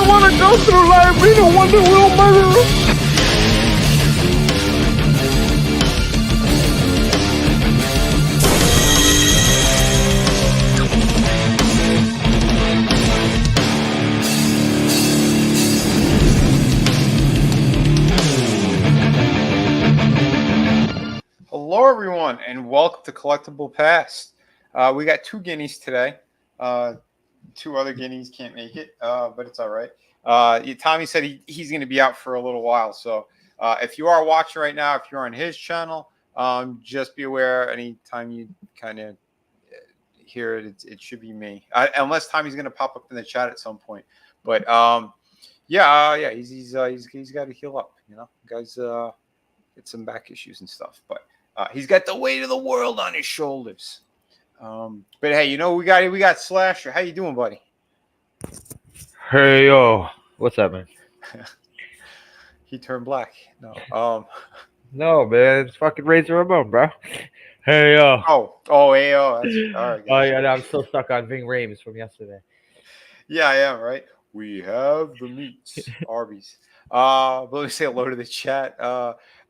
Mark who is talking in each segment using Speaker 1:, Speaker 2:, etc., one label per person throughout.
Speaker 1: don't want to go through life being a wonder wheel murderer.
Speaker 2: Hello, everyone, and welcome to Collectable Past. We got two Guineas today. Two other Guineas can't make it, but it's all right. Tommy said he's going to be out for a little while. So if you are watching right now, if you're on his channel, just be aware anytime you kind of hear it, it should be me. Unless Tommy's going to pop up in the chat at some point. But yeah, he's got to heal up. You know, guys, get some back issues and stuff, but. He's got the weight of the world on his shoulders. But hey, you know we got Slasher. How you doing, buddy?
Speaker 1: Hey yo, what's up, man?
Speaker 2: He turned black. No,
Speaker 1: no, man, it's fucking Razor Ramon, bro. Hey yo.
Speaker 2: Hey yo. That's all right.
Speaker 1: Oh yeah, no, I'm still stuck on Ving Rhames from yesterday.
Speaker 2: Yeah, I am, right? We have the meats, Arby's. But let me say hello to the chat.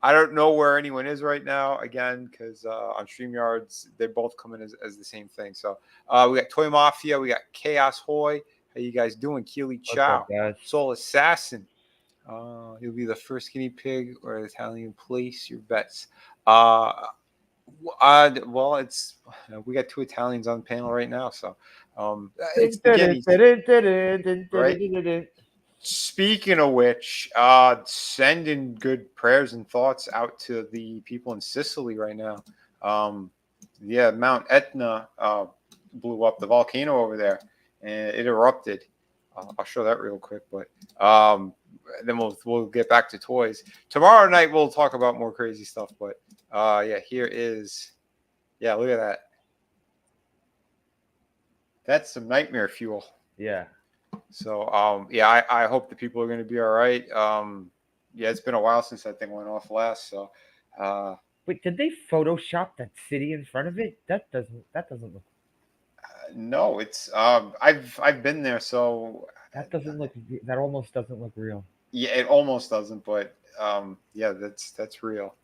Speaker 2: I don't know where anyone is right now, again, because on StreamYards, they both come in as the same thing. So we got Toy Mafia, we got Chaos Hoy. How you guys doing? Keely Chow, Soul Assassin. You'll be the first guinea pig or Italian. Place your bets. Well, it's we got two Italians on the panel right now, so it's the Guineas, right? Speaking of which, sending good prayers and thoughts out to the people in Sicily right now. Yeah, Mount Etna blew up, the volcano over there, and it erupted. I'll show that real quick, but then we'll get back to toys. Tomorrow night we'll talk about more crazy stuff, but yeah, here is, yeah, look at that. That's some nightmare fuel.
Speaker 1: Yeah.
Speaker 2: So, yeah, I hope the people are going to be all right. Yeah, it's been a while since that thing went off last. So,
Speaker 1: wait, did they Photoshop that city in front of it? That doesn't look.
Speaker 2: No, it's I've been there, so
Speaker 1: that doesn't look. That almost doesn't look real.
Speaker 2: Yeah, it almost doesn't, but yeah, that's real.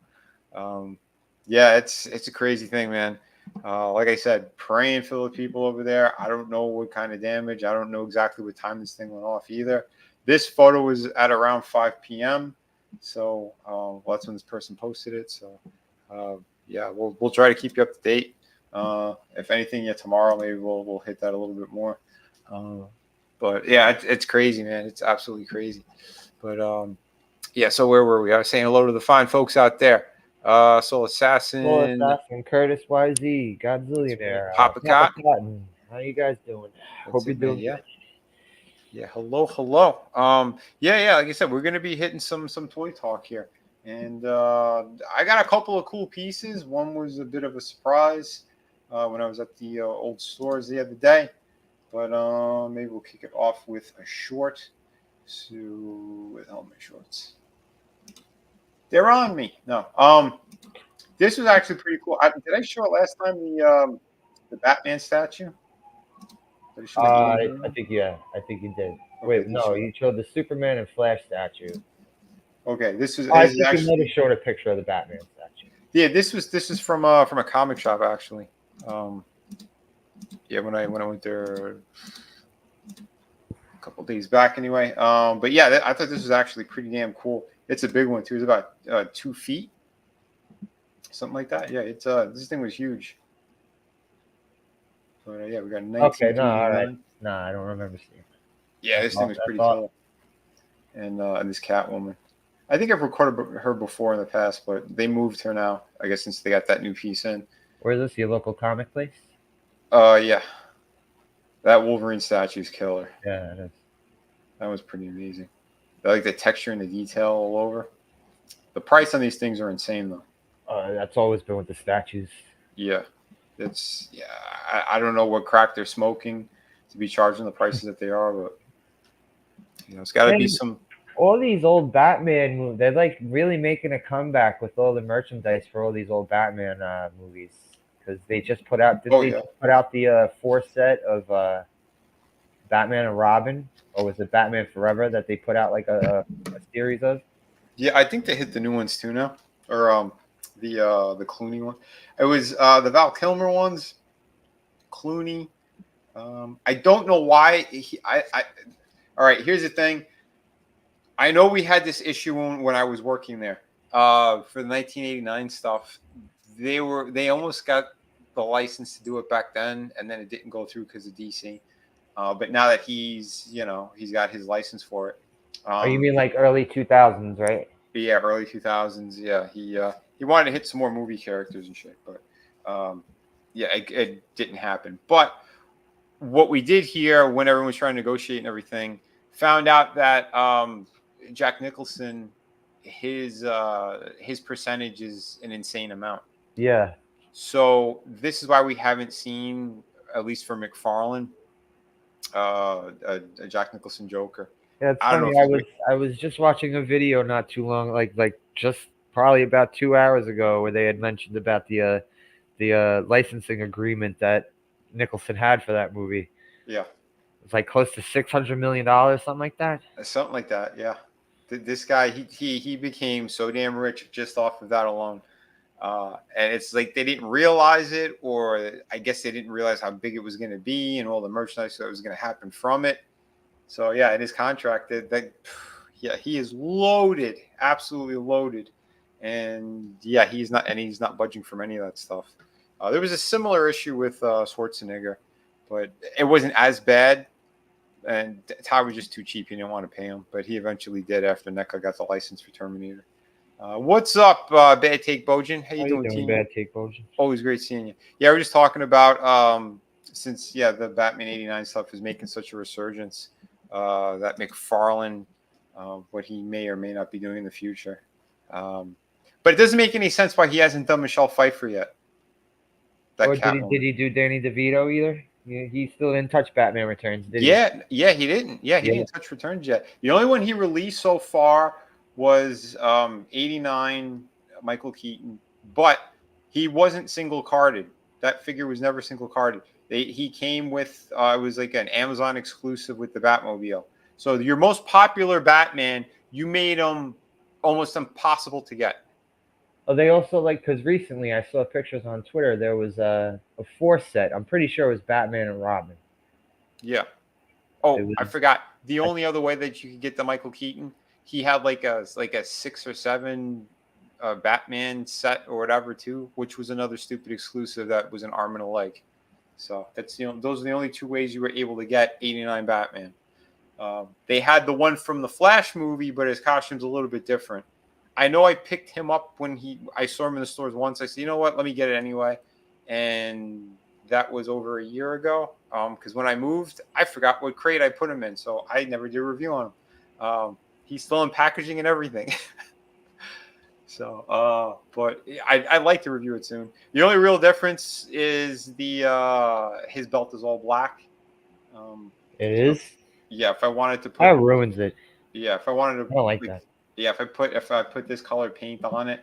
Speaker 2: Yeah, it's a crazy thing, man. Like I said, praying for the people over there. I don't know what kind of damage. I don't know exactly what time this thing went off either. This photo was at around 5 p.m. So well, that's when this person posted it. So yeah, we'll try to keep you up to date. If anything, yeah, tomorrow maybe we'll hit that a little bit more. But yeah, it's crazy, man. It's absolutely crazy. But yeah, so where were we? I was saying hello to the fine folks out there. Soul Assassin,
Speaker 1: Curtis YZ, Godzillionaire,
Speaker 2: Papa
Speaker 1: Cotton. How you guys doing? Hope you're doing
Speaker 2: good. Yeah, hello. Yeah, like I said, we're gonna be hitting some toy talk here, and I got a couple of cool pieces. One was a bit of a surprise when I was at the old stores the other day, but maybe we'll kick it off with a short. So with helmet shorts. They're on me. No. This was actually pretty cool. Did I show it last time the Batman statue?
Speaker 1: I think yeah. I think you did. Okay, wait, no, you showed the Superman and Flash statue.
Speaker 2: Okay, this is.
Speaker 1: I think actually, you might have showed a picture of the Batman statue.
Speaker 2: Yeah, this is from a comic shop actually. Yeah, when I went there a couple days back anyway. But yeah, I thought this was actually pretty damn cool. It's a big one too. It's about 2 feet, something like that. Yeah, it's this thing was huge. But yeah, we got 19.
Speaker 1: Okay, no, all right. No, I don't remember seeing it.
Speaker 2: Yeah, this thing was pretty cool. And this Catwoman. I think I've recorded her before in the past, but they moved her now. I guess since they got that new piece in.
Speaker 1: Where's this? Your local comic place?
Speaker 2: Yeah. That Wolverine statue is killer.
Speaker 1: Yeah, it is.
Speaker 2: That was pretty amazing. I like the texture and the detail all over. The price on these things are insane, though.
Speaker 1: That's always been with the statues.
Speaker 2: Yeah. I don't know what crack they're smoking to be charging the prices that they are, but you know, it's got to be some.
Speaker 1: All these old Batman movies, they're like really making a comeback with all the merchandise for all these old Batman movies because they just put out. Put out the 4 set of Batman and Robin, or was it Batman Forever that they put out like a series of?
Speaker 2: Yeah, I think they hit the new ones too now, or the Clooney one. It was the Val Kilmer ones, Clooney. I don't know why. All right, here's the thing. I know we had this issue when I was working there for the 1989 stuff. They almost got the license to do it back then, and then it didn't go through because of DC. But now that he's got his license for it.
Speaker 1: Oh, you mean like early 2000s, right?
Speaker 2: Yeah, early 2000s. Yeah, he wanted to hit some more movie characters and shit, but yeah, it didn't happen. But what we did here, when everyone was trying to negotiate and everything, found out that Jack Nicholson, his percentage is an insane amount.
Speaker 1: Yeah.
Speaker 2: So this is why we haven't seen, at least for McFarlane, a Jack Nicholson Joker.
Speaker 1: Yeah, it's
Speaker 2: I don't know
Speaker 1: funny.
Speaker 2: if
Speaker 1: I was just watching a video not too long, like just probably about 2 hours ago, where they had mentioned about the licensing agreement that Nicholson had for that movie.
Speaker 2: yeah,
Speaker 1: It's like close to $600 million, something like that.
Speaker 2: something like that. Yeah, this guy he became so damn rich just off of that alone. And it's like they didn't realize it, or I guess they didn't realize how big it was going to be and all the merchandise that was going to happen from it. So yeah, in his contract, yeah, he is loaded, absolutely loaded, and yeah, he's not budging from any of that stuff. There was a similar issue with Schwarzenegger, but it wasn't as bad. And Ty was just too cheap; he didn't want to pay him, but he eventually did after NECA got the license for Terminator. What's up, Bad Take Bojan? How you doing,
Speaker 1: Bad Take Bojan?
Speaker 2: Always great seeing you. Yeah, we're just talking about since the Batman '89 stuff is making such a resurgence, that McFarlane, what he may or may not be doing in the future. But it doesn't make any sense why he hasn't done Michelle Pfeiffer yet.
Speaker 1: Or did he do Danny DeVito either? He still didn't touch Batman Returns, did he?
Speaker 2: Yeah, he didn't. Yeah, he didn't touch Returns yet. The only one he released so far was '89 Michael Keaton, but he wasn't single carded. That figure was never single carded. He came with it was like an Amazon exclusive with the Batmobile. So your most popular Batman, you made him almost impossible to get.
Speaker 1: Oh, they also because recently I saw pictures on Twitter. There was a 4 set. I'm pretty sure it was Batman and Robin.
Speaker 2: Yeah. Oh, I forgot. The only other way that you could get the Michael Keaton, he had like a 6 or 7 Batman set or whatever too, which was another stupid exclusive that was an arm and a leg. So that's those are the only 2 ways you were able to get '89 Batman. They had the one from the Flash movie, but his costume's a little bit different. I know I picked him up when I saw him in the stores once. I said, you know what, let me get it anyway. And that was over a year ago. Because when I moved, I forgot what crate I put him in, so I never did a review on him. He's still in packaging and everything. So, but I'd like to review it soon. The only real difference is his belt is all black.
Speaker 1: It is?
Speaker 2: Yeah, if I wanted to put
Speaker 1: that ruins it.
Speaker 2: Yeah, if I wanted to
Speaker 1: I don't like that.
Speaker 2: Yeah, if I put this color paint on it,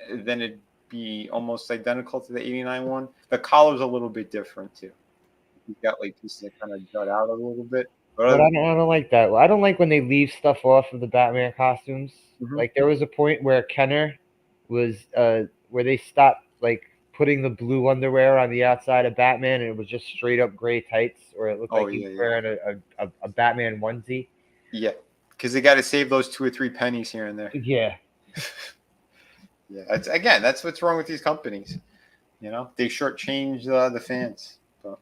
Speaker 2: then it'd be almost identical to the '89 one. The collar's a little bit different too. You've got like pieces that kind of jut out a little bit.
Speaker 1: But I don't like that. I don't like when they leave stuff off of the Batman costumes.
Speaker 2: Mm-hmm.
Speaker 1: Like there was a point where Kenner was where they stopped like putting the blue underwear on the outside of Batman, and it was just straight up gray tights, or it looked like he was wearing a Batman onesie.
Speaker 2: Yeah, because they got to save those 2 or 3 pennies here and there.
Speaker 1: Yeah.
Speaker 2: Yeah, that's what's wrong with these companies. They shortchange the fans. But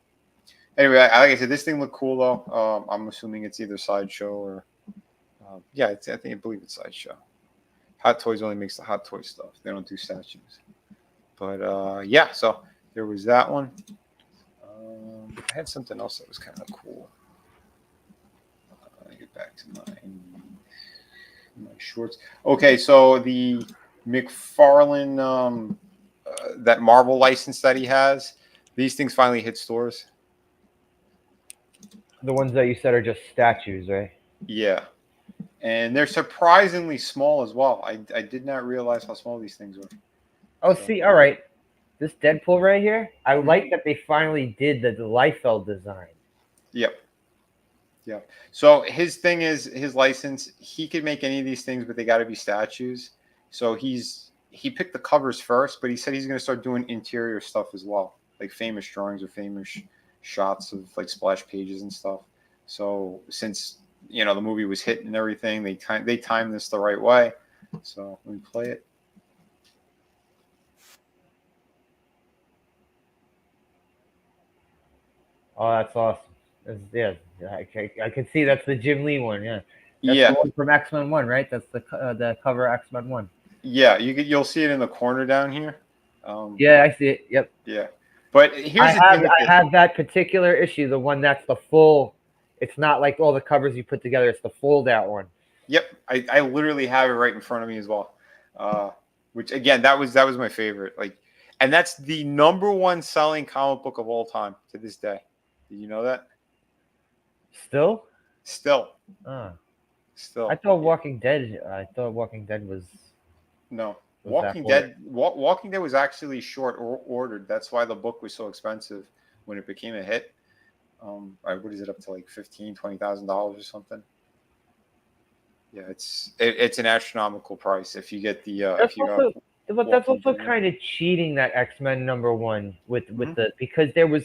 Speaker 2: anyway, like I said, this thing looked cool though. I'm assuming it's either Sideshow or I believe it's Sideshow. Hot Toys only makes the Hot Toy stuff. They don't do statues. But yeah, so there was that one. I had something else that was kind of cool. Let me get back to my shorts. Okay, so the McFarlane, that Marvel license that he has, these things finally hit stores.
Speaker 1: The ones that you said are just statues, right?
Speaker 2: Yeah. And they're surprisingly small as well. I did not realize how small these things were.
Speaker 1: Oh, see, all right. This Deadpool right here, I like that they finally did the Liefeld design.
Speaker 2: Yep. Yeah. So his thing is his license. He could make any of these things, but they got to be statues. So he picked the covers first, but he said he's going to start doing interior stuff as well, like famous drawings or famous shots of like splash pages and stuff. So since the movie was hit and everything, they timed this the right way. So let me play it.
Speaker 1: Oh, that's awesome. Yeah, I can see that's the Jim Lee one. Yeah, that's
Speaker 2: Yeah.
Speaker 1: the one from X-Men 1, right? That's the cover X-Men 1.
Speaker 2: Yeah, you'll see it in the corner down here.
Speaker 1: Yeah, I see it. Yep.
Speaker 2: Yeah, but here's the thing with
Speaker 1: I have that particular issue, the one that's the full. It's not like all the covers you put together. It's the fold out one.
Speaker 2: Yep, I literally have it right in front of me as well. Which again, that was my favorite. Like, and that's the #1 selling comic book of all time to this day. Did you know that?
Speaker 1: Still.
Speaker 2: Still.
Speaker 1: I thought Walking Dead. I thought Walking Dead was.
Speaker 2: No. Walking Dead was actually short ordered. That's why the book was so expensive when it became a hit. What is it, up to like $15,000-$20,000 or something? Yeah, it's an astronomical price if you get the.
Speaker 1: But that's also kind of cheating, that X-Men #1 with the, because there was,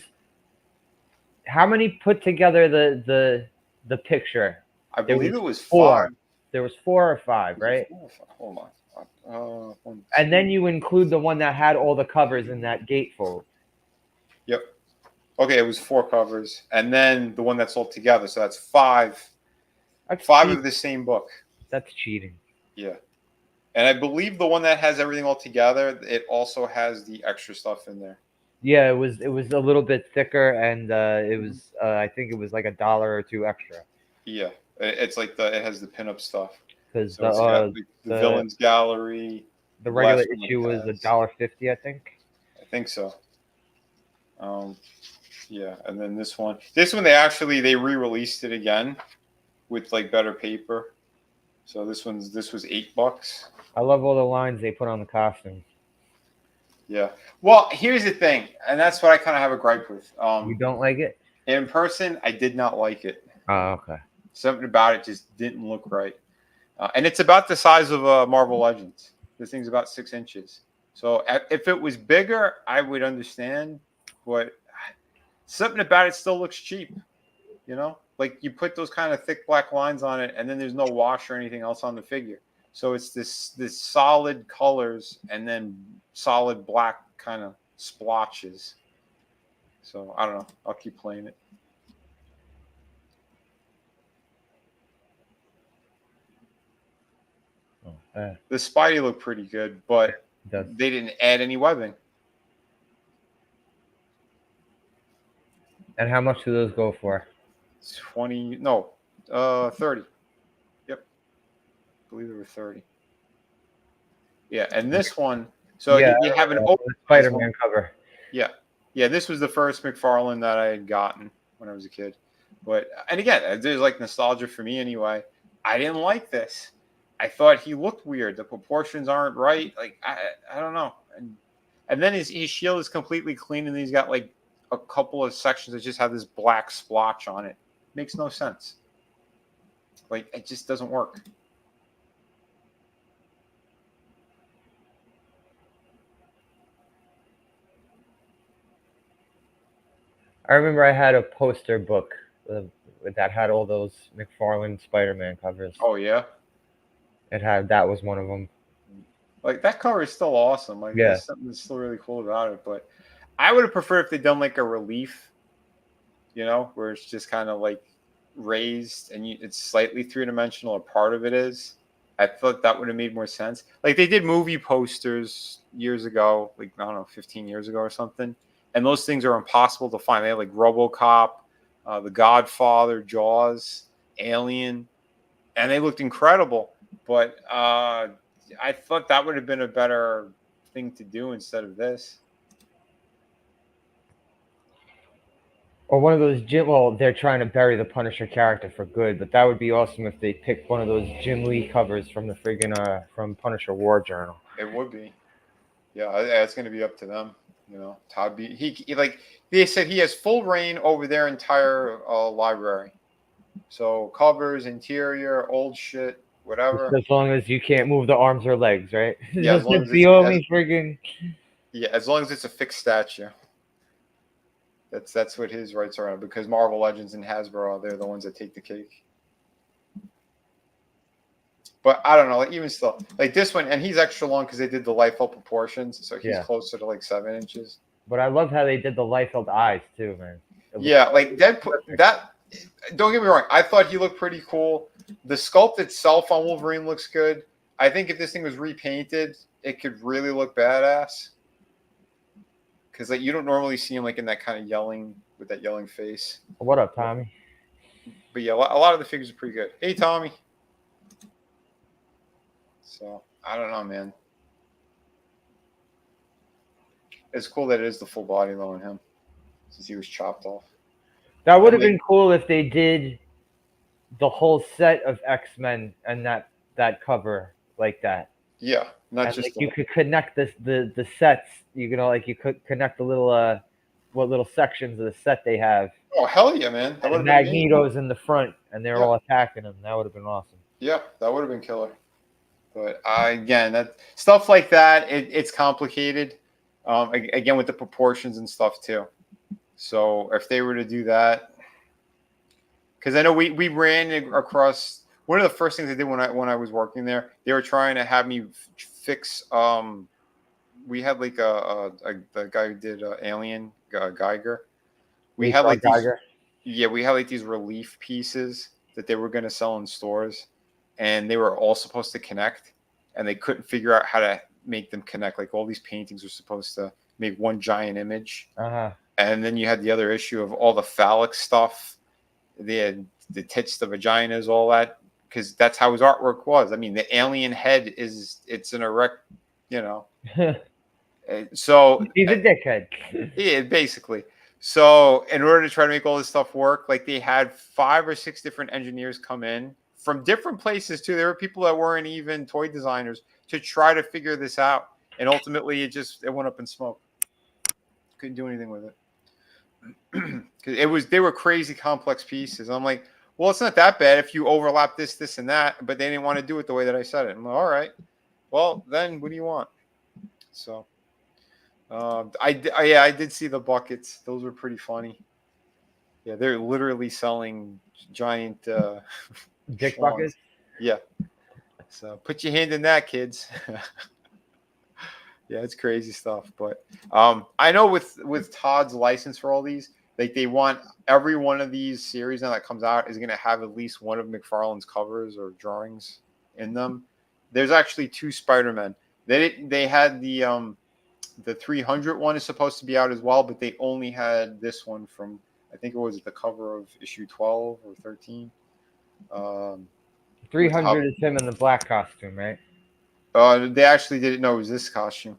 Speaker 1: how many put together the picture?
Speaker 2: I believe it was
Speaker 1: 4.
Speaker 2: 5.
Speaker 1: There was 4 or 5, right?
Speaker 2: Hold on.
Speaker 1: And then you include the one that had all the covers in that gatefold.
Speaker 2: Yep. Okay, it was 4 covers, and then the one that's all together. So that's 5. That's 5 of the same book.
Speaker 1: That's cheating.
Speaker 2: Yeah, and I believe the one that has everything all together, it also has the extra stuff in there.
Speaker 1: Yeah, it was a little bit thicker, and it was I think it was like $1 or $2 extra.
Speaker 2: Yeah, it's like it has the pinup stuff.
Speaker 1: Because
Speaker 2: the villains gallery.
Speaker 1: The regular issue was $1.50, I think.
Speaker 2: I think so. Yeah, and then this one they re-released it again with like better paper. So this was $8.
Speaker 1: I love all the lines they put on the costumes.
Speaker 2: Yeah. Well, here's the thing, and that's what I kind of have a gripe with.
Speaker 1: You don't like it?
Speaker 2: In person, I did not like it.
Speaker 1: Oh, okay.
Speaker 2: Something about it just didn't look right. And it's about the size of Marvel Legends. This thing's about 6 inches. So if it was bigger, I would understand. But something about it still looks cheap. Like you put those kind of thick black lines on it, and then there's no wash or anything else on the figure. So it's this solid colors and then solid black kind of splotches. So I don't know. I'll keep playing it. The Spidey looked pretty good, but they didn't add any webbing.
Speaker 1: And how much do those go for?
Speaker 2: 30. Yep. I believe there were 30. Yeah, and this one, so you have an open
Speaker 1: Spider-Man cover.
Speaker 2: Yeah. Yeah, this was the first McFarlane that I had gotten when I was a kid. And again, there's like nostalgia for me anyway. I didn't like this. I thought he looked weird. The proportions aren't right. Like I don't know. And then his shield is completely clean, and he's got like a couple of sections that just have this black splotch on it. Makes no sense. Like it just doesn't work.
Speaker 1: I remember I had a poster book that had all those McFarlane Spider-Man covers.
Speaker 2: Oh yeah.
Speaker 1: That was one of them.
Speaker 2: Like that cover is still awesome. Like there's something that's still really cool about it. But I would have preferred if they'd done like a relief, where it's just kind of like raised and it's slightly 3-dimensional, or part of it is. I thought that would have made more sense. Like they did movie posters years ago, like I don't know, 15 years ago or something. And those things are impossible to find. They had like RoboCop, The Godfather, Jaws, Alien, and they looked incredible. But I thought that would have been a better thing to do instead of this.
Speaker 1: Or one of those they're trying to bury the Punisher character for good, but that would be awesome if they picked one of those Jim Lee covers from the friggin' from Punisher War Journal.
Speaker 2: It would be. Yeah, it's going to be up to them. Todd B. He like they said he has full reign over their entire library. So covers, interior, old shit, whatever.
Speaker 1: Just as long as you can't move the arms or legs, right?
Speaker 2: Yeah, as
Speaker 1: Just
Speaker 2: long as
Speaker 1: the
Speaker 2: it's
Speaker 1: only friggin'.
Speaker 2: as long as it's a fixed statue. That's what his rights are on, because Marvel Legends and Hasbro, they're the ones that take the cake. But I don't know, like even still, like this one, and he's extra long because they did the Liefeld proportions, so he's closer to like 7 inches.
Speaker 1: But I love how they did the Liefeld eyes too, man.
Speaker 2: Yeah, like that. Don't get me wrong, I thought he looked pretty cool. The sculpt itself on Wolverine looks good. I think if this thing was repainted, it could really look badass. Because like you don't normally see him like in that kind of yelling with that yelling face.
Speaker 1: What up, Tommy?
Speaker 2: But yeah, a lot of the figures are pretty good. Hey, Tommy. So I don't know, man. It's cool that it is the full body though on him, since he was chopped off.
Speaker 1: That would have been cool if they did the whole set of X-Men and that cover like that.
Speaker 2: Yeah, not
Speaker 1: and
Speaker 2: just
Speaker 1: like you could connect the sets. You know, like you could connect the little what little sections of the set they have.
Speaker 2: Oh hell yeah, man! That
Speaker 1: and Magneto's in the front, and they're all attacking him. That would have been awesome.
Speaker 2: Yeah, that would have been killer. But again, that stuff like that, it's complicated. Again, with the proportions and stuff too. So if they were to do that, because I know we ran across one of the first things they did when I was working there, they were trying to have me fix. We had like the guy who did Alien Geiger. We had like these. Yeah, we had like these relief pieces that they were going to sell in stores, and they were all supposed to connect, and they couldn't figure out how to make them connect. Like all these paintings were supposed to make one giant image. And then you had the other issue of all the phallic stuff. They had the tits, the vaginas, all that, because that's how his artwork was. I mean, the alien head it's an erect, you know. So
Speaker 1: he's a dickhead.
Speaker 2: Yeah, basically. So in order to try to make all this stuff work, like they had 5 or 6 different engineers come in from different places too. There were people that weren't even toy designers to try to figure this out. And ultimately it went up in smoke. Couldn't do anything with it. Because they were crazy complex pieces. I'm like, well, it's not that bad if you overlap this, and that, but they didn't want to do it the way that I said it. I'm like, all right. Well, then what do you want? So I did see the buckets. Those were pretty funny. Yeah, they're literally selling giant
Speaker 1: dick buckets.
Speaker 2: Yeah. So put your hand in that, kids. Yeah, it's crazy stuff. But I know with Todd's license for all these, like they want every one of these series now that comes out is going to have at least one of McFarlane's covers or drawings in them. There's actually 2 Spider-Men. They had the 300 one is supposed to be out as well, but they only had this one from, I think it was the cover of issue 12 or 13.
Speaker 1: 300 is him in the black costume, right?
Speaker 2: They actually didn't know it was this costume.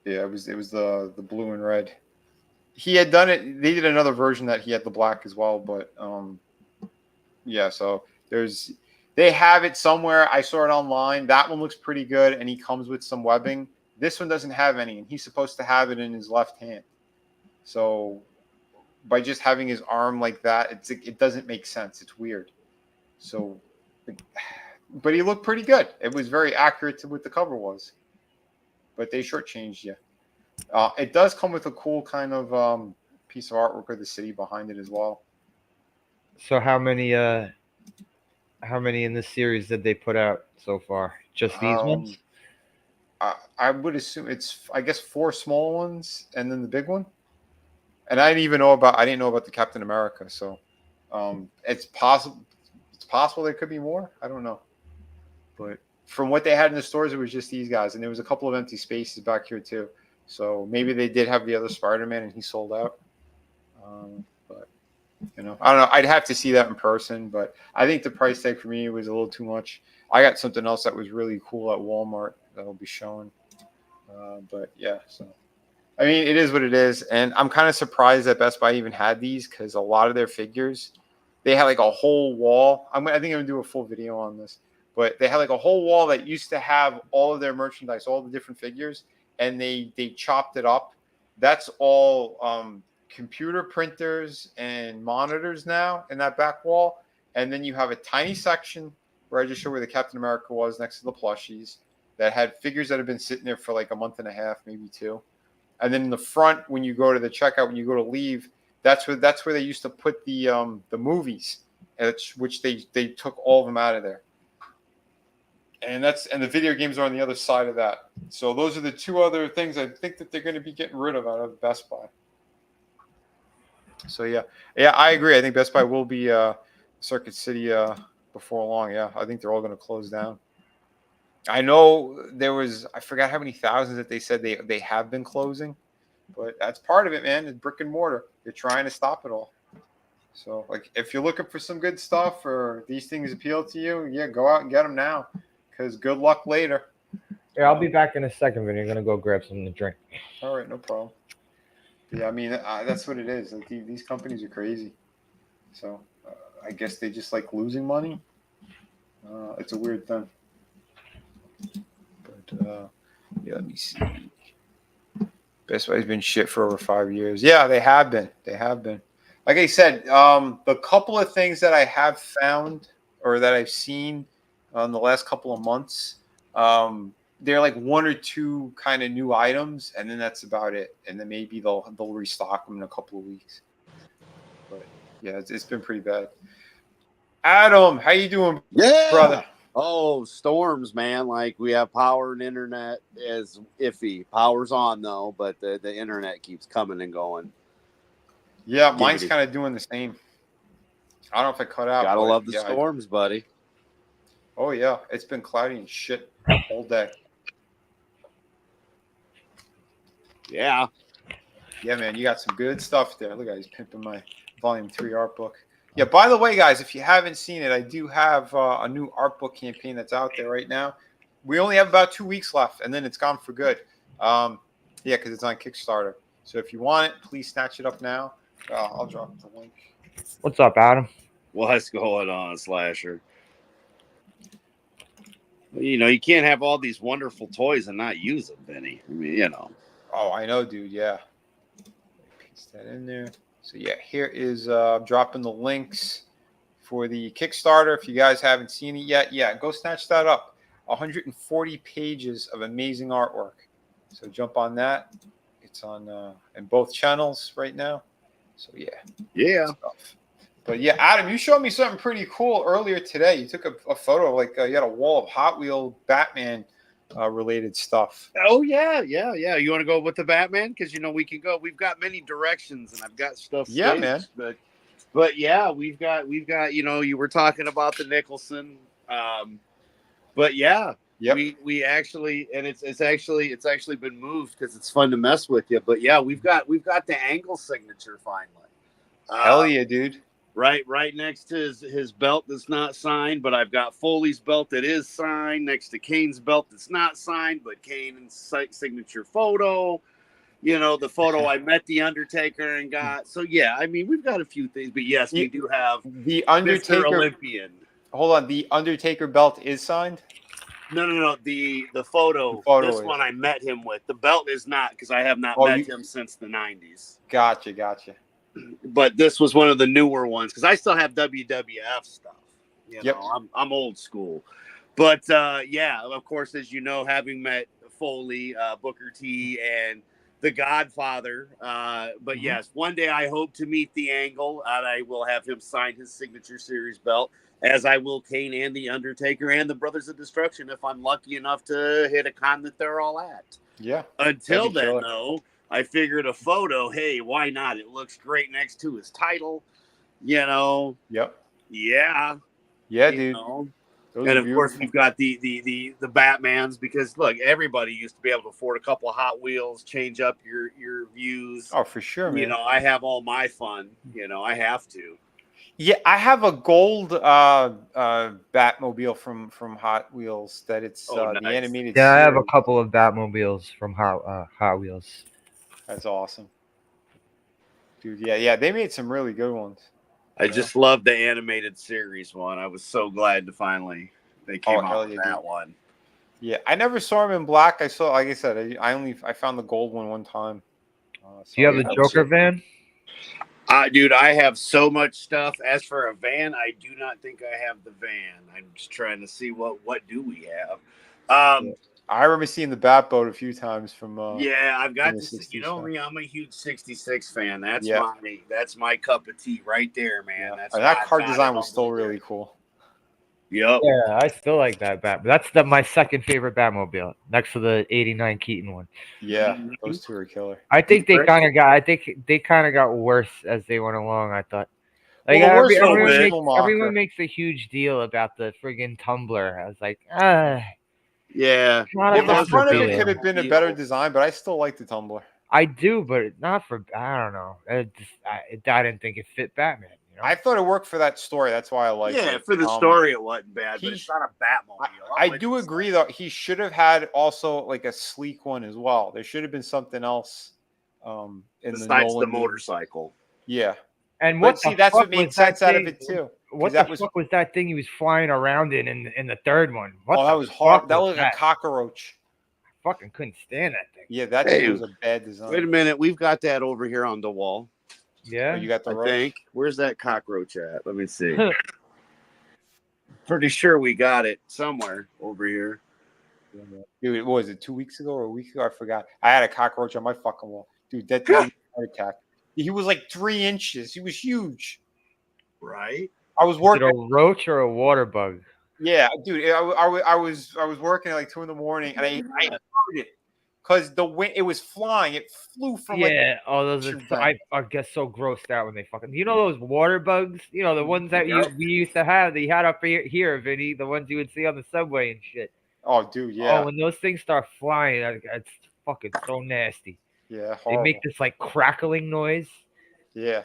Speaker 2: Yeah, it was the blue and red. He had done it. They did another version that he had the black as well, but yeah. So they have it somewhere. I saw it online. That one looks pretty good, and he comes with some webbing. This one doesn't have any, and he's supposed to have it in his left hand. So by just having his arm like that, it doesn't make sense. It's weird. So, but he looked pretty good. It was very accurate to what the cover was. But they shortchanged you. It does come with a cool kind of piece of artwork of the city behind it as well.
Speaker 1: So how many in this series did they put out so far? Just these ones?
Speaker 2: I would assume it's, I guess, 4 small ones and then the big one. And I didn't know about the Captain America. So it's possible there could be more. I don't know. But from what they had in the stores, it was just these guys. And there was a couple of empty spaces back here too. So maybe they did have the other Spider-Man and he sold out. But, I don't know. I'd have to see that in person. But I think the price tag for me was a little too much. I got something else that was really cool at Walmart that will be showing. But yeah, so. I mean, it is what it is. And I'm kind of surprised that Best Buy even had these because a lot of their figures, they had like a whole wall. I think I'm going to do a full video on this. But they had like a whole wall that used to have all of their merchandise, all the different figures, and they chopped it up. That's all computer printers and monitors now in that back wall. And then you have a tiny section where I just showed where the Captain America was next to the plushies that had figures that have been sitting there for like a month and a half, maybe 2. And then in the front, when you go to the checkout, when you go to leave, that's where they used to put the movies, which they took all of them out of there. And the video games are on the other side of that. So those are the 2 other things I think that they're going to be getting rid of out of Best Buy. So yeah, I agree. I think Best Buy will be Circuit City before long. Yeah, I think they're all going to close down. I know I forgot how many thousands that they said they have been closing, but that's part of it, man. It's brick and mortar. They're trying to stop it all. So like, if you're looking for some good stuff or these things appeal to you, yeah, go out and get them now, because good luck later.
Speaker 1: Yeah, I'll be back in a second, Vinnie. I'm gonna go grab something to drink.
Speaker 2: All right, no problem. Yeah, I mean, that's what it is. Like, these companies are crazy. So I guess they just like losing money. It's a weird thing. But yeah, let me see. Best Buy's been shit for over 5 years. Yeah, they have been. Like I said, the couple of things that I have found or that I've seen in the last couple of months, they're like 1 or 2 kind of new items, and then that's about it. And then maybe they'll restock them in a couple of weeks. But yeah, it's been pretty bad. Adam, how you doing, brother?
Speaker 3: Oh, storms, man. Like, we have power and internet is iffy. Power's on though, but the internet keeps coming and going.
Speaker 2: Yeah, mine's kind of doing the same. I don't know if I cut out.
Speaker 3: Gotta love the storms, buddy.
Speaker 2: Oh yeah, it's been cloudy and shit all day.
Speaker 3: Yeah.
Speaker 2: Yeah, man, you got some good stuff there. Look, he's pimping my Volume 3 art book. Yeah, by the way, guys, if you haven't seen it, I do have a new art book campaign that's out there right now. We only have about 2 weeks left, and then it's gone for good. Yeah, because it's on Kickstarter. So if you want it, please snatch it up now. I'll drop the link.
Speaker 1: What's up, Adam?
Speaker 3: What's going on, Slasher? You know, you can't have all these wonderful toys and not use them, Vinny. I mean, you know.
Speaker 2: Oh, I know, dude. Yeah. Paste that in there. So yeah, here is dropping the links for the Kickstarter. If you guys haven't seen it yet, yeah, go snatch that up. 140 pages of amazing artwork. So jump on that. It's on in both channels right now. So yeah. Stuff. But yeah, Adam, you showed me something pretty cool earlier today. You took a photo, like you had a wall of Hot Wheel Batman related stuff.
Speaker 3: Oh yeah. You want to go with the Batman? Because you know we can go. We've got many directions, and I've got stuff.
Speaker 2: Yeah, man.
Speaker 3: But yeah, we've got. You know, you were talking about the Nicholson. But yeah, we actually, and it's actually been moved because it's fun to mess with you. But yeah, we've got the Angle signature finally.
Speaker 2: Hell yeah, dude.
Speaker 3: Right next to his belt that's not signed, but I've got Foley's belt that is signed next to Kane's belt that's not signed, but Kane's signature photo. You know, the photo I met the Undertaker and got. So yeah, I mean, we've got a few things, but yes, we do have
Speaker 2: the Undertaker
Speaker 3: Mr. Olympian.
Speaker 2: Hold on, the Undertaker belt is signed?
Speaker 3: No. The photo this one I met him with. The belt is not, because I have not met him since the 90s.
Speaker 2: Gotcha.
Speaker 3: But this was one of the newer ones because I still have WWF stuff. You know, I'm old school. But yeah, of course, as you know, having met Foley, Booker T, and the Godfather. But yes, one day I hope to meet the Angle, and I will have him sign his Signature Series belt, as I will Kane and the Undertaker and the Brothers of Destruction if I'm lucky enough to hit a con that they're all at.
Speaker 2: Yeah.
Speaker 3: Until then, though, I figured a photo, hey, why not? It looks great next to his title, you know.
Speaker 2: Yep.
Speaker 3: Yeah.
Speaker 2: Yeah, dude.
Speaker 3: And of course, we've got the Batmans, because look, everybody used to be able to afford a couple of Hot Wheels, change up your views.
Speaker 2: Oh, for sure, man.
Speaker 3: You know, I have all my fun. You know, I have to.
Speaker 2: Yeah, I have a gold Batmobile from Hot Wheels that it's nice. The animated.
Speaker 1: Yeah, series. I have a couple of Batmobiles from Hot Wheels.
Speaker 2: That's awesome, dude. Yeah, they made some really good ones.
Speaker 3: I just love the animated series one. I was so glad to finally they came out with that one.
Speaker 2: Yeah, I never saw him in black. I saw, like I said, I found the gold one time.
Speaker 1: Do you have the Joker van?
Speaker 3: Dude, I have so much stuff. As for a van, I do not think I have the van. I'm just trying to see what do we have.
Speaker 2: I remember seeing the Batboat a few times from.
Speaker 3: Yeah, I've got to see.
Speaker 2: Stuff.
Speaker 3: Me, I'm a huge '66 fan. That's my cup of tea right there, man.
Speaker 2: Yeah.
Speaker 3: That's
Speaker 2: that car design was still really cool.
Speaker 3: Yep.
Speaker 1: Yeah, I still like that Bat. That's my second favorite Batmobile, next to the '89 Keaton one.
Speaker 2: Yeah, those two are killer.
Speaker 1: I think they kind of got worse as they went along. I thought. Like everyone makes a huge deal about the friggin' Tumbler. I was like,
Speaker 3: yeah.
Speaker 2: The front of it could have been a better design, but I still like the Tumbler.
Speaker 1: I do, but not for, I don't know. I didn't think it fit Batman. You know?
Speaker 2: I thought it worked for that story. That's why I like it.
Speaker 3: Yeah, for the story it wasn't bad, but it's not a Batmobile.
Speaker 2: I do agree, though. He should have had also like a sleek one as well. There should have been something else
Speaker 3: besides the motorcycle.
Speaker 2: Yeah.
Speaker 1: And
Speaker 2: that's what made sense out of it too.
Speaker 1: What the fuck was that thing he was flying around in the third one? That was
Speaker 2: hard. That was like a cockroach.
Speaker 1: I fucking couldn't stand that thing.
Speaker 2: Yeah, that was a bad design.
Speaker 3: Wait a minute, we've got that over here on the wall.
Speaker 1: Yeah,
Speaker 2: you got the roach?
Speaker 3: I think. Where's that cockroach at? Let me see. Pretty sure we got it somewhere over here.
Speaker 2: Dude, what was it 2 weeks ago or a week ago? I forgot. I had a cockroach on my fucking wall. Dude, that did a heart attack. He was like 3 inches. He was huge.
Speaker 3: Right.
Speaker 2: I was working.
Speaker 1: Is it a roach or a water bug?
Speaker 2: Yeah, dude. I was working at like 2 a.m. and I heard it because the wind. It was flying. It flew from
Speaker 1: those are. I get so grossed out when they fucking. You know those water bugs? You know the ones that we used to have. That you had up here, Vinnie. The ones you would see on the subway and shit.
Speaker 2: Oh, dude, yeah.
Speaker 1: Oh, when those things start flying, it's fucking so nasty.
Speaker 2: Yeah,
Speaker 1: horrible. They make this like crackling noise.
Speaker 2: Yeah.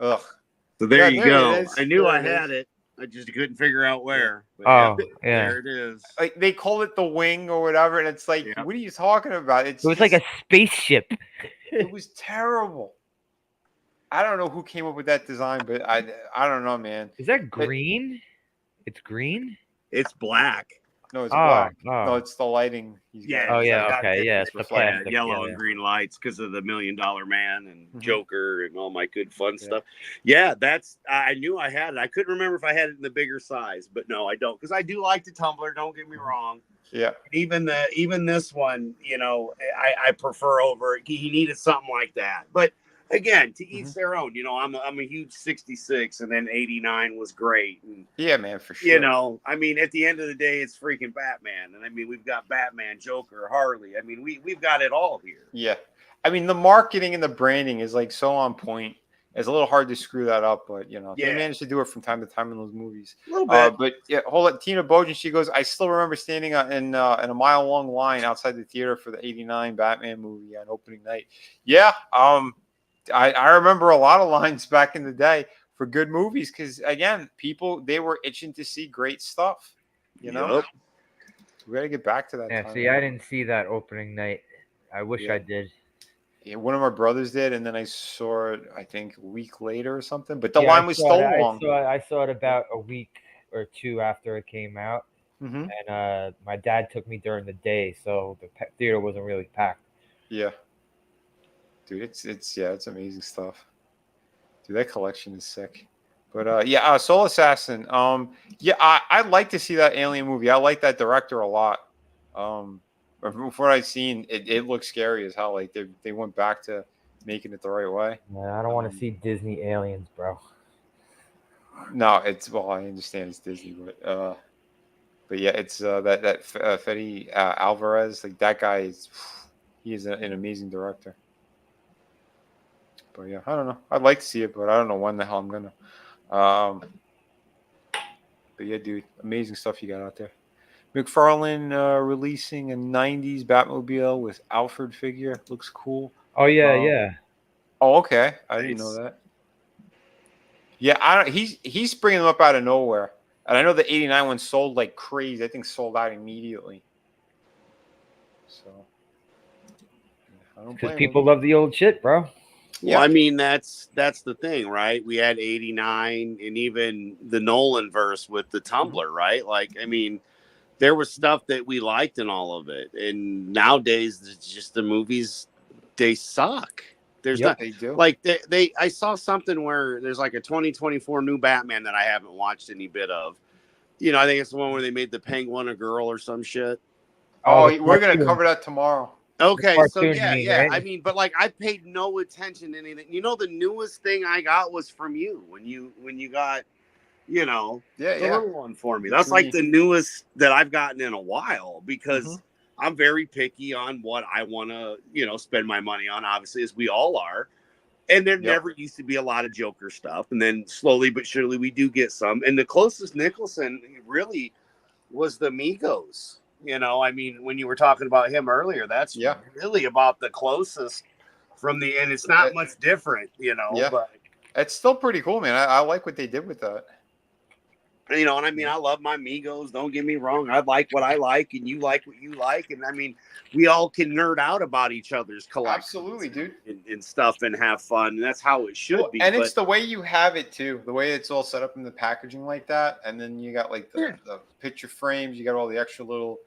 Speaker 2: Ugh.
Speaker 3: So there you go. I knew I had it. I just couldn't figure out where.
Speaker 1: But
Speaker 3: there it is.
Speaker 2: Like they call it the wing or whatever, and it's like, what are you talking about?
Speaker 1: It was like a spaceship.
Speaker 2: It was terrible. I don't know who came up with that design, but I don't know, man.
Speaker 1: Is that green? It's green?
Speaker 3: It's black.
Speaker 2: No, it's black. No, it's the lighting.
Speaker 1: Okay. Yeah, it's the plastic.
Speaker 3: Yellow and green lights because of the $1 Million Man and Joker and all my good fun stuff. Yeah, I knew I had it. I couldn't remember if I had it in the bigger size, but no, I don't. Because I do like the Tumbler. Don't get me wrong.
Speaker 2: Yeah.
Speaker 3: Even this one, I prefer over. He needed something like that, but. Again, to each their own. I'm a huge 66, and then 89 was great. And,
Speaker 2: yeah, man, for sure.
Speaker 3: I mean, at the end of the day, it's freaking Batman, and I mean, we've got Batman, Joker, Harley. I mean, we've got it all here.
Speaker 2: Yeah, I mean, the marketing and the branding is like so on point. It's a little hard to screw that up, but they managed to do it from time to time in those movies.
Speaker 3: A little bit.
Speaker 2: But yeah, hold on. Tina Bojan, she goes, I still remember standing in a mile-long line outside the theater for the '89 Batman movie on opening night. Yeah. I remember a lot of lines back in the day for good movies because, again, they were itching to see great stuff, We got to get back to that.
Speaker 1: Yeah,
Speaker 2: time.
Speaker 1: See, I didn't see that opening night. I wish I did.
Speaker 2: Yeah, one of my brothers did, and then I saw it, I think, a week later or something. But the line was still long.
Speaker 1: I saw it about a week or two after it came out.
Speaker 2: Mm-hmm.
Speaker 1: And my dad took me during the day, so the theater wasn't really packed.
Speaker 2: Yeah. Dude, it's amazing stuff. Dude, that collection is sick. But Soul Assassin. I'd like to see that Alien movie. I like that director a lot. From what I've seen, it looks scary as hell. Like they went back to making it the right way.
Speaker 1: Man, I don't want to see Disney aliens, bro.
Speaker 2: No, I understand it's Disney, but yeah, it's that Fede Alvarez. Like that guy he is an amazing director. But yeah, I don't know. I'd like to see it, but I don't know when the hell I'm gonna. But yeah, dude, amazing stuff you got out there. McFarlane releasing a '90s Batmobile with Alfred figure. Looks cool.
Speaker 1: Oh yeah.
Speaker 2: Oh, okay. I didn't know that. Yeah, he's springing them up out of nowhere, and I know the '89 one sold like crazy. I think sold out immediately. So.
Speaker 1: Because people love the old shit, bro.
Speaker 3: Well, I mean, that's the thing, right? We had 89 and even the Nolan verse with the Tumbler, right? Like, I mean, there was stuff that we liked in all of it. And nowadays, it's just the movies, they suck. There's
Speaker 1: Yep.
Speaker 3: not
Speaker 2: They do.
Speaker 3: like I saw something where there's like a 2024 new Batman that I haven't watched any bit of. You know, I think it's the one where they made the Penguin a girl or some shit.
Speaker 2: Oh,
Speaker 1: the
Speaker 2: we're gonna
Speaker 1: cartoon.
Speaker 2: cover that tomorrow.
Speaker 3: Okay, so
Speaker 1: cartoon,
Speaker 3: yeah,
Speaker 1: you mean,
Speaker 3: yeah.
Speaker 1: right?
Speaker 3: I mean, but like I paid no attention to anything. You know, the newest thing I got was from you when you got, you know,
Speaker 2: Yeah,
Speaker 3: the
Speaker 2: yeah.
Speaker 3: little one for me.
Speaker 2: The
Speaker 3: That's like
Speaker 2: tree.
Speaker 3: the newest that I've gotten in a while because
Speaker 2: Mhm.
Speaker 3: I'm very picky on what I want to, you know, spend my money on, obviously, as we all are. And there never used to be a lot of Joker stuff. And then slowly but surely we do get some. And the closest Nicholson really was the Migos. You know, I mean, when you were talking about him earlier, that's really about the closest from the end. It's not much different, you know, but
Speaker 2: it's still pretty cool, man. I like what they did with that.
Speaker 3: You know, and I mean, I love my Migos. Don't get me wrong. I like what I like, and you like what you like. And I mean, we all can nerd out about each other's collections.
Speaker 2: Absolutely, dude.
Speaker 3: And stuff and have fun. And that's how it should be.
Speaker 2: And it's the way you have it, too. The way it's all set up in the packaging like that. And then you got like the picture frames. You got all the extra little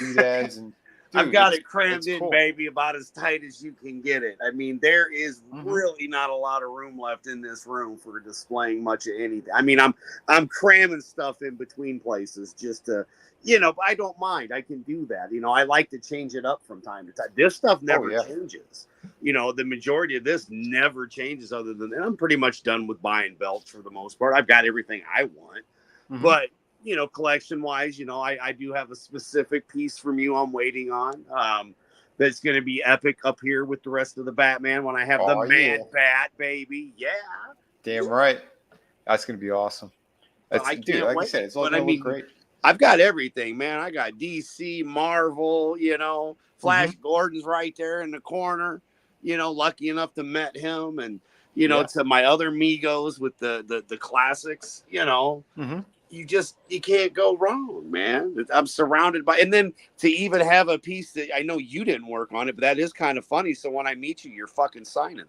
Speaker 2: doodads and
Speaker 3: I've got it crammed in, baby, about as tight as you can get it. I mean, there is really not a lot of room left in this room for displaying much of anything. I mean, I'm cramming stuff in between places just to, you know, but I don't mind. I can do that. You know, I like to change it up from time to time. This stuff never changes. You know, the majority of this never changes other than, and I'm pretty much done with buying belts for the most part. I've got everything I want. But you know, collection wise, you know, I do have a specific piece from you I'm waiting on. That's going to be epic up here with the rest of the Batman when I have the Mad Bat, baby. Yeah.
Speaker 2: Damn right. That's going to be awesome.
Speaker 3: I can't wait.
Speaker 2: I said, it's all going to look great.
Speaker 3: I've got everything, man. I got DC, Marvel, you know, Flash Gordon's right there in the corner, you know, lucky enough to met him and, you know, to my other Migos with the classics, you know. You can't go wrong, man. I'm surrounded by, and then to even have a piece that I know you didn't work on it, but that is kind of funny. So when I meet you, you're fucking signing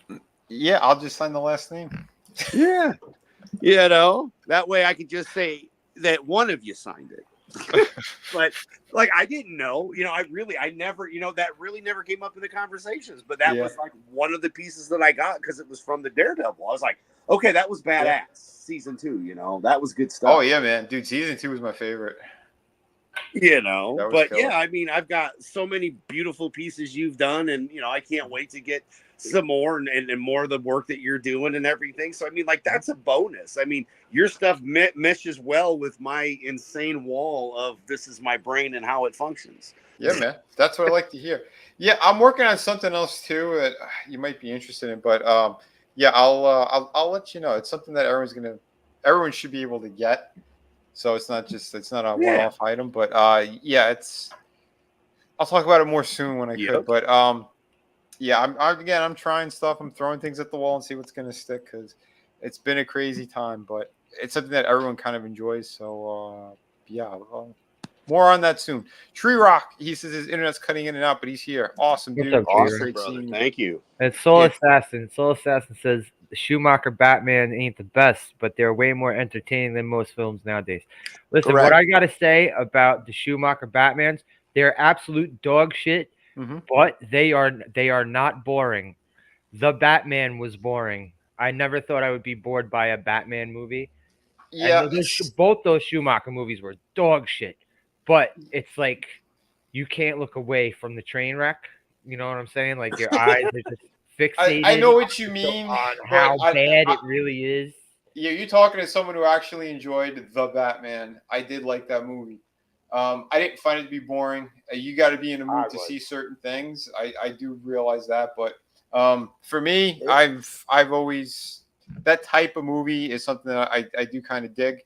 Speaker 3: it.
Speaker 2: Yeah, I'll just sign the last name.
Speaker 3: Yeah. You know, that way I could just say that one of you signed it. But like, I didn't know, you know, I never, you know, that really never came up in the conversations, but that was like one of the pieces that I got because it was from the Daredevil. I was like, okay, that was badass. Season 2, you know, that was good stuff.
Speaker 2: Oh yeah, man, dude, season 2 was my favorite.
Speaker 3: You know, but yeah, I mean, I've got so many beautiful pieces you've done, and you know, I can't wait to get some more and more of the work that you're doing and everything. So I mean, like, that's a bonus. I mean, your stuff meshes well with my insane wall of this is my brain and how it functions.
Speaker 2: Yeah, man, that's what I like to hear. Yeah, I'm working on something else too that you might be interested in, but yeah, I'll let you know. It's something that everyone should be able to get. So it's not a one-off item, but yeah, I'll talk about it more soon when I could. But yeah, I'm trying stuff. I'm throwing things at the wall and see what's gonna stick because it's been a crazy time, but it's something that everyone kind of enjoys. So yeah, more on that soon. Tree Rock, he says his internet's cutting in and out, but he's here. Awesome, dude.
Speaker 3: Awesome, brother. Thank you.
Speaker 1: And Soul Assassin says the Schumacher Batman ain't the best, but they're way more entertaining than most films nowadays. Listen, what I gotta say about the Schumacher Batmans, they're absolute dog shit, but they are not boring. The Batman was boring. I never thought I would be bored by a Batman movie.
Speaker 2: Yeah,
Speaker 1: both those Schumacher movies were dog shit. But it's like you can't look away from the train wreck. You know what I'm saying? Like your eyes are just fixated.
Speaker 2: I know what you mean
Speaker 1: on how bad it really is.
Speaker 2: Yeah, you're talking to someone who actually enjoyed The Batman. I did like that movie. I didn't find it to be boring. You got to be in a mood to see certain things. I do realize that, but for me, I've always that type of movie is something that I do kind of dig.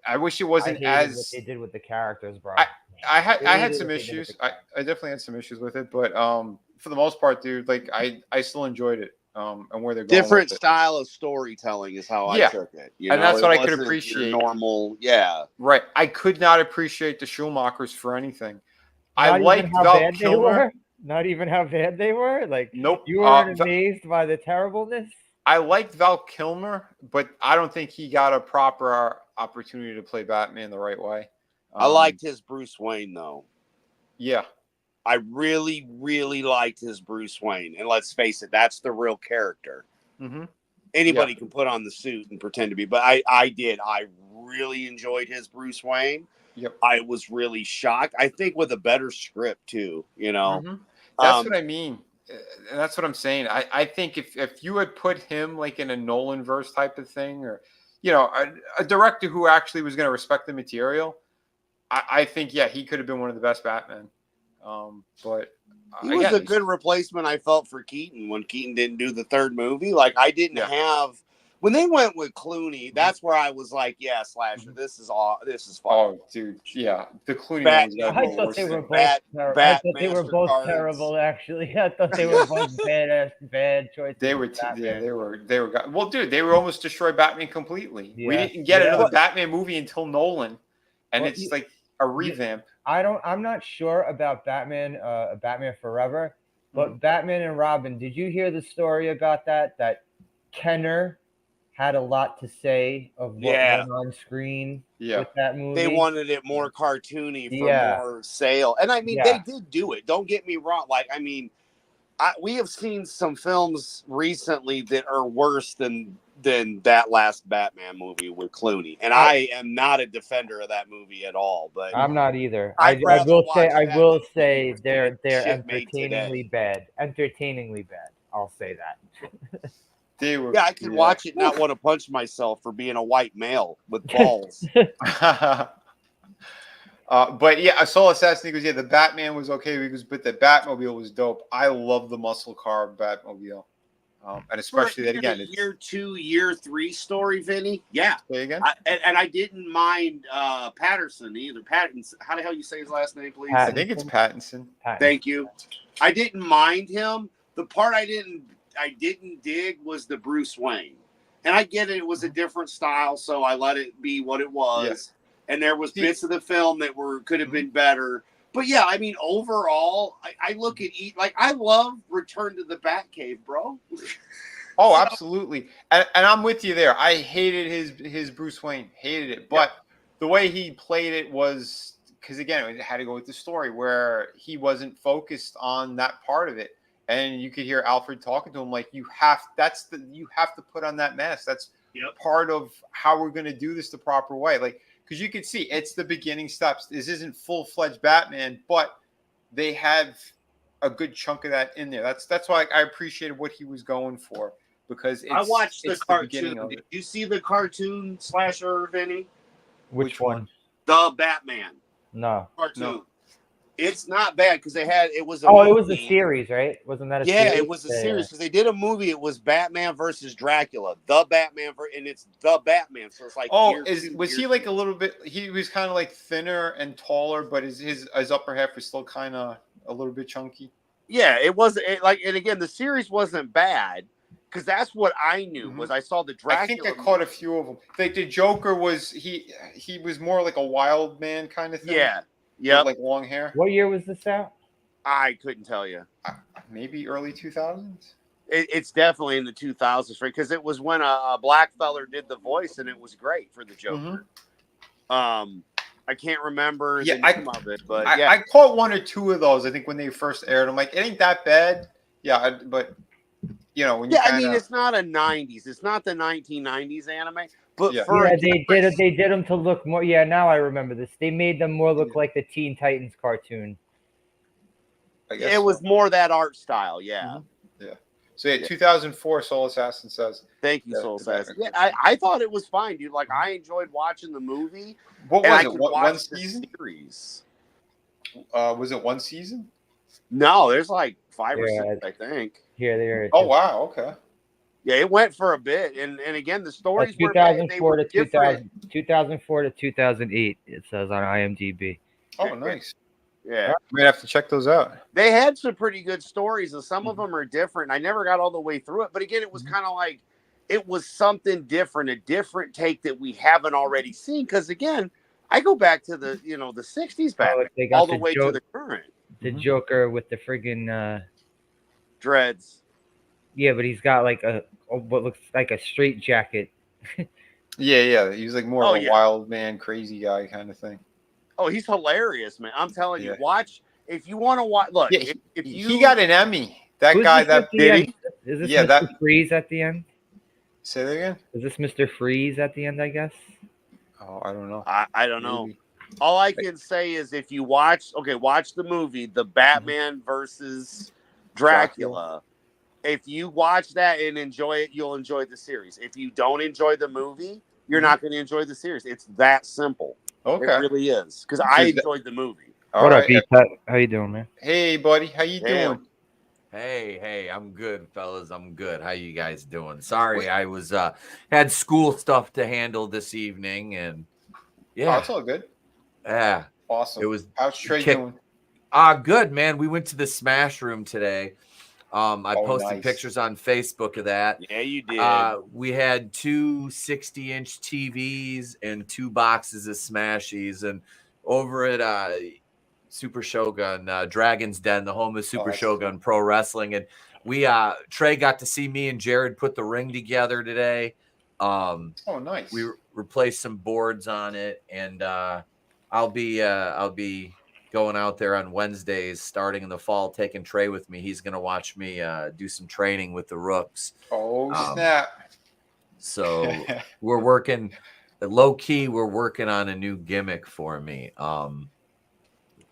Speaker 2: I wish it wasn't as
Speaker 1: what they did with the characters, bro.
Speaker 2: I had some issues. I definitely had some issues with it, but for the most part, dude, like I still enjoyed it. And where they're going.
Speaker 3: Different style of storytelling is how I took it. You
Speaker 2: and
Speaker 3: know,
Speaker 2: that's what I could appreciate.
Speaker 3: Normal,
Speaker 2: right. I could not appreciate the Schumachers for anything.
Speaker 1: I liked
Speaker 2: Val Kilmer.
Speaker 1: Not even how bad they were. Like,
Speaker 2: nope.
Speaker 1: You weren't amazed by the terribleness.
Speaker 2: I liked Val Kilmer, but I don't think he got a proper opportunity to play Batman the right way.
Speaker 3: I liked his Bruce Wayne though.
Speaker 2: Yeah.
Speaker 3: I really, really liked his Bruce Wayne. And let's face it, that's the real character.
Speaker 2: Mm-hmm.
Speaker 3: Anybody can put on the suit and pretend to be, but I did. I really enjoyed his Bruce Wayne.
Speaker 2: Yep.
Speaker 3: I was really shocked. I think with a better script too, you know.
Speaker 2: Mm-hmm. That's what I mean. And that's what I'm saying. I think if you had put him like in a Nolan verse type of thing, or, you know, a director who actually was going to respect the material, I think, yeah, he could have been one of the best Batman. But
Speaker 3: he was a good replacement, I felt, for Keaton when Keaton didn't do the third movie. Like, I didn't have, when they went with Clooney, that's where I was like, yeah, Slasher, this is fun.
Speaker 2: Oh, dude, yeah, the Clooney ones.
Speaker 1: I thought they were both terrible. I thought they were both terrible, actually. I thought they were both bad choices.
Speaker 2: They were, well, dude, they were almost destroyed Batman completely. Yeah. We didn't get another Batman movie until Nolan, and it's like a revamp.
Speaker 1: I'm not sure about Batman Forever, but Batman and Robin, did you hear the story about that Kenner had a lot to say of what went on screen with that movie?
Speaker 3: They wanted it more cartoony for more sale. And I mean, they did do it. Don't get me wrong. Like, I mean, we have seen some films recently that are worse than that last Batman movie with Clooney. And I am not a defender of that movie at all. But
Speaker 1: I'm not either. I will say they're entertainingly bad. Entertainingly bad. I'll say that.
Speaker 3: I could watch it and not want to punch myself for being a white male with balls.
Speaker 2: But yeah, I saw Assassin goes, the Batman was okay but the Batmobile was dope. I love the muscle car Batmobile. And especially that again,
Speaker 3: it's year 2, year 3 story, Vinnie. Yeah.
Speaker 2: Say again.
Speaker 3: And I didn't mind Patterson either. Pattinson. How the hell you say his last name, please?
Speaker 2: I think it's Pattinson.
Speaker 3: Thank you. I didn't mind him. The part I didn't dig was the Bruce Wayne. And I get it. It was a different style, so I let it be what it was. Yeah. And there was bits of the film that could have been better. But yeah, I mean, overall, I look at I love Return to the Batcave, bro.
Speaker 2: Oh, absolutely. And I'm with you there. I hated his Bruce Wayne. Hated it. But the way he played it was, because again, it had to go with the story where he wasn't focused on that part of it. And you could hear Alfred talking to him like, you have to put on that mask. That's part of how we're going to do this the proper way. Like, because you can see it's the beginning steps. This isn't full-fledged Batman, but they have a good chunk of that in there. That's why I appreciated what he was going for, because
Speaker 3: I watched the cartoon. Did you see the cartoon Slasher, Vinnie?
Speaker 1: Which one?
Speaker 3: The Batman.
Speaker 1: No.
Speaker 3: Cartoon. No. It's not bad because it was a
Speaker 1: movie. It was a series, right? Wasn't that a series?
Speaker 3: Yeah, it was a series because they did a movie. It was Batman versus Dracula. The Batman, and it's the Batman. So it's like,
Speaker 2: was he like a little bit? He was kind of like thinner and taller, but his upper half was still kind of a little bit chunky.
Speaker 3: Yeah, it wasn't and again, the series wasn't bad because that's what I knew was I saw the Dracula.
Speaker 2: I think I caught a few of them. Like the Joker was he was more like a wild man kind of thing.
Speaker 3: Yeah. Yeah,
Speaker 2: like long hair.
Speaker 1: What year was this out?
Speaker 3: I couldn't tell you.
Speaker 2: Maybe early 2000s.
Speaker 3: It's definitely in the 2000s, right? Because it was when a black feller did the voice, and it was great for the Joker. I can't remember the name of it, but
Speaker 2: I caught 1 or 2 of those. I think when they first aired, I'm like, it ain't that bad. Yeah, but you know when you
Speaker 3: I mean, it's not a 90s. It's not the 1990s anime. But
Speaker 1: they did them to look more. Yeah, now I remember this. They made them more look like the Teen Titans cartoon.
Speaker 3: I guess it was more that art style. Yeah.
Speaker 2: Yeah. So 2004, Soul Assassin says.
Speaker 3: Thank you, Soul Assassin. Yeah, I thought it was fine, dude. Like I enjoyed watching the movie.
Speaker 2: What was it? One season?
Speaker 3: Series.
Speaker 2: Was it 1 season?
Speaker 3: No, there's like 5 or 6, I think.
Speaker 1: Yeah, there.
Speaker 2: Oh wow. Okay.
Speaker 3: Yeah, it went for a bit, and again, the stories
Speaker 1: 2004 to 2004 to 2008. It says on IMDb.
Speaker 2: Oh, nice.
Speaker 3: Yeah,
Speaker 2: we have to check those out.
Speaker 3: They had some pretty good stories, and some of them are different. I never got all the way through it, but again, it was kind of like it was something different, a different take that we haven't already seen. Because again, I go back to the the 60s Batman all the way to the current.
Speaker 1: The Joker with the friggin'
Speaker 3: dreads.
Speaker 1: Yeah, but he's got like what looks like a straight jacket.
Speaker 2: Yeah. He's like more of a wild man, crazy guy kind of thing.
Speaker 3: Oh, he's hilarious, man. I'm telling you, watch. if you want to watch, look,
Speaker 2: Yeah,
Speaker 3: if you
Speaker 2: he got an Emmy. That
Speaker 1: Who's
Speaker 2: guy
Speaker 1: this
Speaker 2: that
Speaker 1: at the
Speaker 2: did
Speaker 1: end?
Speaker 2: he?
Speaker 1: Is this
Speaker 2: Yeah,
Speaker 1: Mr. Freeze at the end?
Speaker 2: Say that again.
Speaker 1: Is this Mr. Freeze at the end? I guess.
Speaker 2: Oh, I don't know.
Speaker 3: I don't know.
Speaker 2: Maybe.
Speaker 3: All I can say is if you watch the movie, The Batman versus Dracula. If you watch that and enjoy it, you'll enjoy the series. If you don't enjoy the movie, you're not going to enjoy the series. It's that simple.
Speaker 2: Okay.
Speaker 3: It really is. Because I enjoyed the movie.
Speaker 1: What up, E-Tut? How you doing, man?
Speaker 2: Hey, buddy. How you doing?
Speaker 4: Hey, I'm good, fellas. I'm good. How you guys doing? Sorry, I was had school stuff to handle this evening, and
Speaker 2: Oh, it's all good.
Speaker 4: Yeah.
Speaker 2: Awesome.
Speaker 4: It was
Speaker 2: how's Trey doing?
Speaker 4: Good, man. We went to the Smash Room today. I posted pictures on Facebook of that.
Speaker 3: Yeah, you did.
Speaker 4: We had 2 60-inch TVs and 2 boxes of Smashies, and over at Super Shogun, Dragon's Den, the home of Super Shogun Pro Wrestling, and we Trey got to see me and Jared put the ring together today.
Speaker 2: Nice.
Speaker 4: We replaced some boards on it, and I'll be going out there on Wednesdays starting in the fall, taking Trey with me. He's going to watch me do some training with the Rooks.
Speaker 2: Oh, snap.
Speaker 4: So we're working low key. We're working on a new gimmick for me.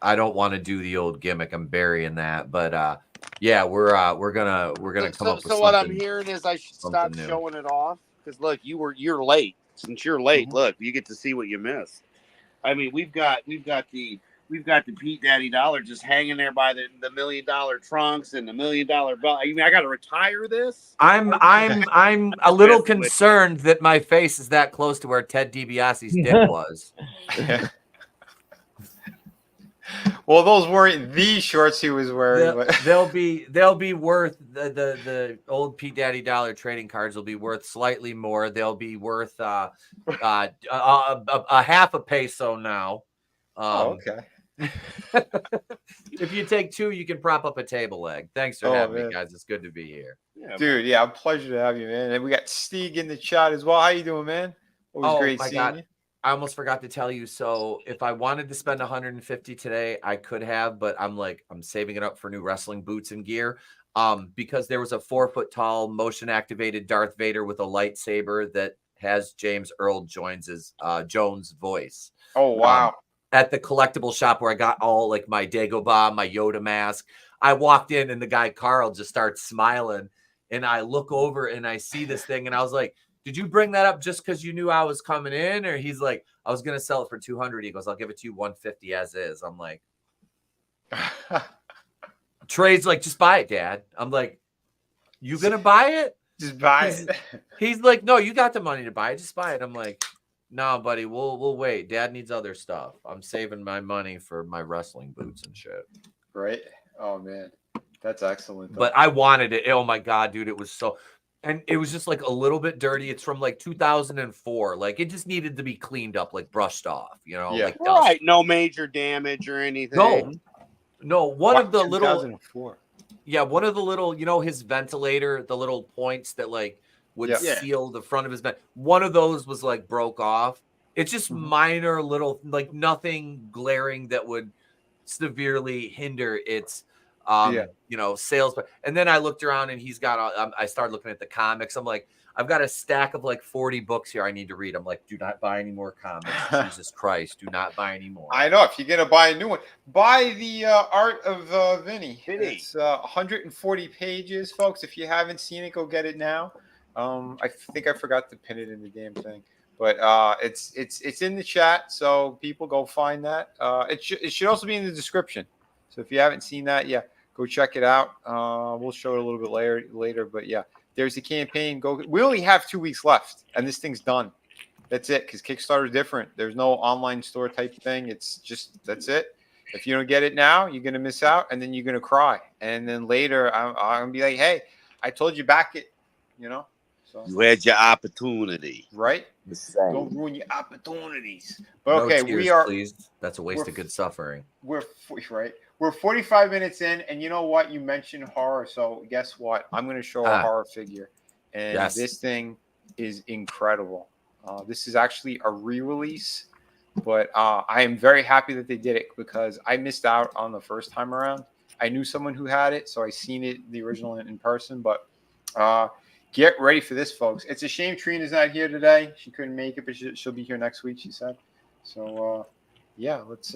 Speaker 4: I don't want to do the old gimmick. I'm burying that, but yeah, we're gonna come up with
Speaker 3: so what I'm hearing is I should stop showing it off because look, you're late. Since you're late, look, you get to see what you missed. I mean, we've got the Pete Daddy dollar just hanging there by the $1 million trunks and the $1 million belt. I mean, I got to retire this.
Speaker 4: I'm a little concerned that my face is that close to where Ted DiBiase's dick was.
Speaker 2: Well, those weren't the shorts he was wearing.
Speaker 4: They'll be worth the old Pete Daddy dollar trading cards will be worth slightly more. They'll be worth a half a peso now.
Speaker 2: Okay.
Speaker 4: If you take 2, you can prop up a table leg. Thanks for having me, guys. It's good to be here.
Speaker 2: Yeah, dude, yeah, a pleasure to have you, man. And we got Steeg in the chat as well. How you doing, man? Always great seeing you.
Speaker 4: I almost forgot to tell you. So if I wanted to spend $150 today, I could have, but I'm saving it up for new wrestling boots and gear. Because there was a 4 foot tall motion activated Darth Vader with a lightsaber that has James Earl Jones's voice.
Speaker 2: Oh, wow.
Speaker 4: At the collectible shop where I got all like my Dagobah, my Yoda mask. I walked in and the guy Carl just starts smiling, and I look over and I see this thing, and I was like, did you bring that up just because you knew I was coming in? Or he's like, I was going to sell it for $200. He goes, I'll give it to you $150 as is. I'm like, Trey's like, just buy it, Dad. I'm like, you going to buy it?
Speaker 2: Just buy it.
Speaker 4: He's like, no, you got the money to buy it. Just buy it. I'm like, no, buddy, we'll wait. Dad needs other stuff. I'm saving my money for my wrestling boots and shit.
Speaker 2: Right? Oh, man. That's excellent.
Speaker 4: But I wanted it. Oh, my God, dude. It was so... And it was just like a little bit dirty. It's from like 2004. Like it just needed to be cleaned up, like brushed off, you know?
Speaker 2: Yeah.
Speaker 4: Like
Speaker 3: right. No major damage or anything.
Speaker 4: No. One of the
Speaker 2: 2004.
Speaker 4: One of the little, you know, his ventilator, the little points that like would seal the front of his vent. One of those was like broke off. It's just minor little, like nothing glaring that would severely hinder its you know, sales. And then I looked around and he's got, I started looking at the comics. I'm like, I've got a stack of like 40 books here I need to read. I'm like, do not buy any more comics. Jesus Christ, do not buy any more.
Speaker 2: I know. If you're going to buy a new one, buy the Art of Vinnie. It's 140 pages, folks. If you haven't seen it, go get it now. I think I forgot to pin it in the damn thing. But it's in the chat, so people go find that. It should also be in the description. So if you haven't seen that, go check it out. We'll show it a little bit later. But yeah, there's the campaign. We only have 2 weeks left, and this thing's done. That's it, because Kickstarter is different. There's no online store type thing. It's just that's it. If you don't get it now, you're gonna miss out, and then you're gonna cry. And then later, I'm gonna be like, hey, I told you back it. You know. So
Speaker 3: you had your opportunity,
Speaker 2: right? Don't ruin your opportunities. But okay,
Speaker 4: no tears,
Speaker 2: we are.
Speaker 4: Please. That's a waste of good suffering.
Speaker 2: We're 45 minutes in, and you know what? You mentioned horror, so guess what? I'm going to show a horror figure, and this thing is incredible. This is actually a re-release. But I am very happy that they did it because I missed out on the first time around. I knew someone who had it, so I seen it, the original in person. But get ready for this, folks. It's a shame Trina's not here today. She couldn't make it, but she'll be here next week, she said. So, yeah, let's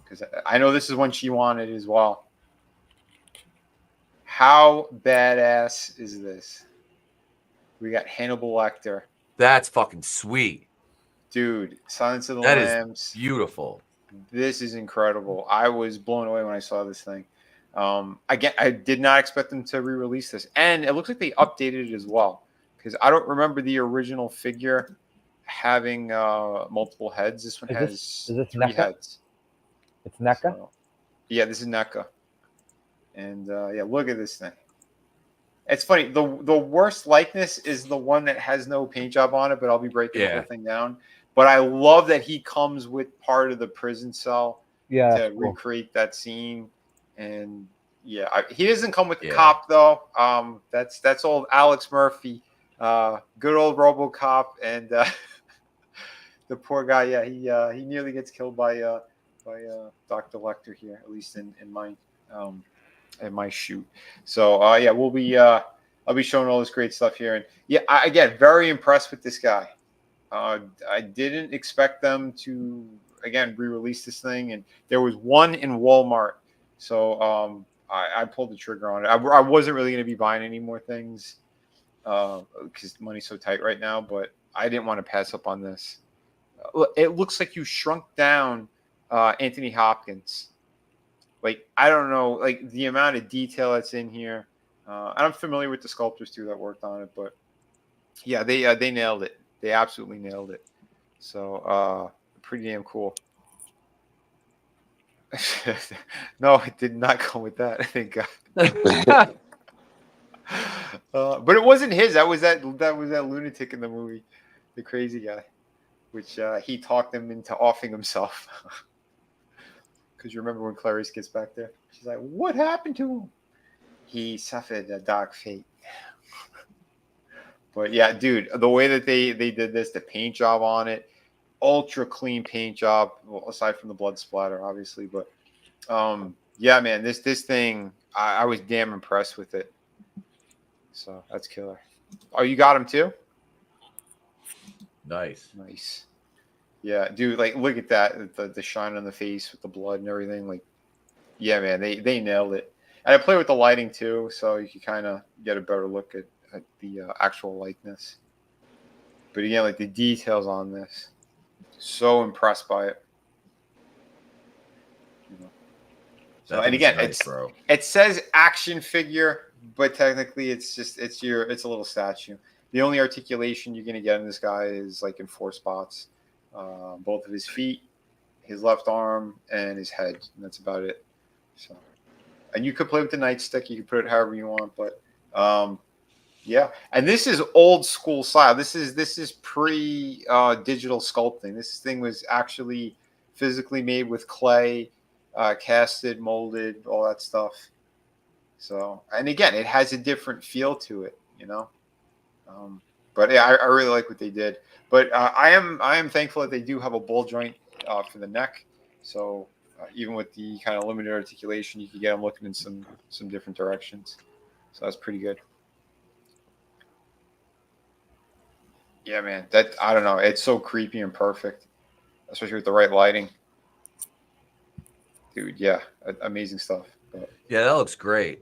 Speaker 2: because I know this is one she wanted as well. How badass is this? We got Hannibal Lecter.
Speaker 4: That's fucking sweet.
Speaker 2: Dude, Silence of the
Speaker 4: That
Speaker 2: Lambs.
Speaker 4: is beautiful.
Speaker 2: This is incredible. I was blown away when I saw this thing. Again, I did not expect them to re-release this. And it looks like they updated it as well. Because I don't remember the original figure having multiple heads. This one has 3
Speaker 1: NECA?
Speaker 2: heads.
Speaker 1: It's NECA?
Speaker 2: So, yeah, this is NECA. And yeah, look at this thing. It's funny. The worst likeness is the one that has no paint job on it, but I'll be breaking the whole thing down. But I love that he comes with part of the prison cell to recreate that scene. And yeah, he doesn't come with the cop though. That's old Alex Murphy, good old RoboCop, and the poor guy. Yeah, he nearly gets killed by Dr. Lecter here, at least in my shoot. So yeah, we'll be I'll be showing all this great stuff here, and yeah, again, very impressed with this guy. I didn't expect them to again re-release this thing, and there was one in Walmart, so I pulled the trigger on it. I wasn't really going to be buying any more things because money's so tight right now, but I didn't want to pass up on this. It looks like you shrunk down Anthony Hopkins. Like, I don't know, like the amount of detail that's in here. And I'm familiar with the sculptors too that worked on it, but yeah, they nailed it. They absolutely nailed it. So pretty damn cool. No, it did not come with that. Thank God. But it wasn't his. That was that lunatic in the movie, the crazy guy, which he talked him into offing himself. Because you remember when Clarice gets back there, she's like, "What happened to him? He suffered a dark fate." But yeah, dude, the way that they did this, the paint job on it, ultra clean paint job, well, aside from the blood splatter, obviously. But yeah, man, this thing, I was damn impressed with it. So that's killer. Oh, you got him too?
Speaker 4: Nice.
Speaker 2: Yeah, dude, like look at that, the shine on the face with the blood and everything. Like, yeah, man, they nailed it. And I play with the lighting too, so you can kind of get a better look at the actual likeness. But again, like the details on this, so impressed by it. You know. So, and again,
Speaker 4: nice,
Speaker 2: it says action figure, but technically it's a little statue. The only articulation you're gonna get in this guy is like in 4 spots, both of his feet, his left arm, and his head, and that's about it. So, and you could play with the nightstick. You can put it however you want, but yeah. And this is old school style. This is pre digital sculpting. This thing was actually physically made with clay, casted, molded, all that stuff. So, and again, it has a different feel to it, you know. But yeah, I really like what they did. But I am thankful that they do have a ball joint for the neck. So even with the kind of limited articulation, you can get them looking in some different directions. So that's pretty good. Yeah, man. That I don't know. It's so creepy and perfect, especially with the right lighting. Dude, yeah, amazing stuff. But,
Speaker 4: yeah, that looks great.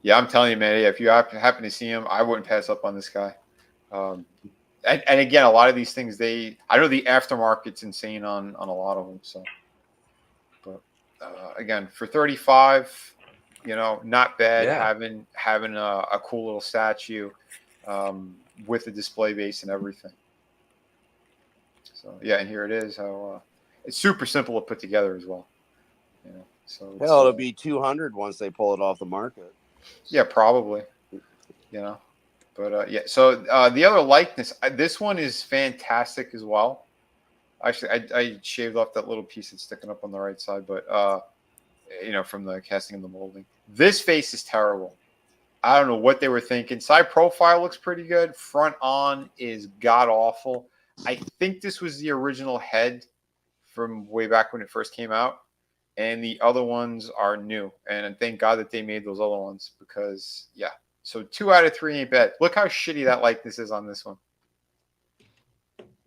Speaker 2: Yeah, I'm telling you, man. If you happen to see him, I wouldn't pass up on this guy. And again, a lot of these things, I know the aftermarket's insane on a lot of them. So, but again, for 35, you know, not bad. Yeah. Having a cool little statue with a display base and everything. So yeah, and here it is. How it's super simple to put together as well. You know, so
Speaker 3: hell, it'll be 200 once they pull it off the market.
Speaker 2: Yeah, probably. You know, but yeah. So the other likeness, this one is fantastic as well. Actually, I shaved off that little piece that's sticking up on the right side, but you know, from the casting and the molding. This face is terrible. I don't know what they were thinking. Side profile looks pretty good. Front on is god awful. I think this was the original head from way back when it first came out, and the other ones are new. And thank God that they made those other ones, because yeah. So 2 out of 3 ain't bad. Look how shitty that likeness is on this one.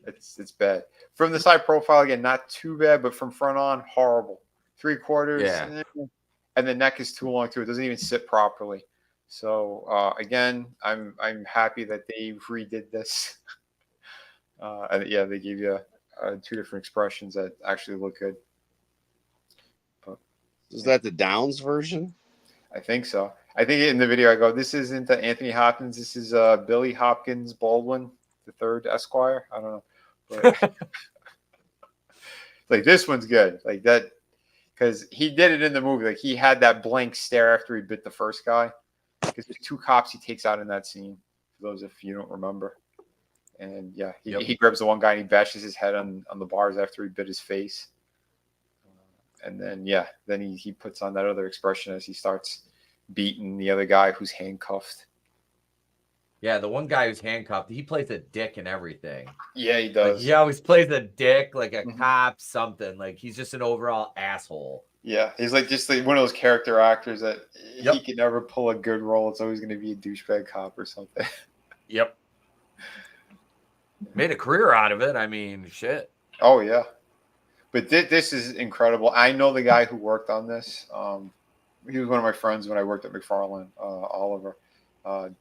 Speaker 2: It's bad. From the side profile, again, not too bad, but from front on, horrible. 3/4.
Speaker 4: Yeah.
Speaker 2: And the neck is too long too. It doesn't even sit properly. So again, I'm happy that they redid this. And yeah, they gave you 2 different expressions that actually look good. But,
Speaker 3: is that the Downs version?
Speaker 2: I think so. I think in the video I go, this isn't Anthony Hopkins. This is Billy Hopkins Baldwin, the 3rd Esquire. I don't know. But like this one's good. Like that, because he did it in the movie. Like he had that blank stare after he bit the first guy. Because there's 2 cops he takes out in that scene. For those if you don't remember. And yeah, he grabs the one guy and he bashes his head on the bars after he bit his face. And then then he puts on that other expression as he starts beating the other guy who's handcuffed.
Speaker 4: Yeah, the one guy who's handcuffed, he plays a dick and everything.
Speaker 2: Yeah, he does.
Speaker 4: Like, he always plays a dick, like a cop, something. Like he's just an overall asshole.
Speaker 2: Yeah, he's like just like one of those character actors that he can never pull a good role. It's always going to be a douchebag cop or something.
Speaker 4: Yep. Made a career out of it. I mean, shit.
Speaker 2: Oh yeah, but this is incredible. I know the guy who worked on this. He was one of my friends when I worked at McFarlane, Oliver.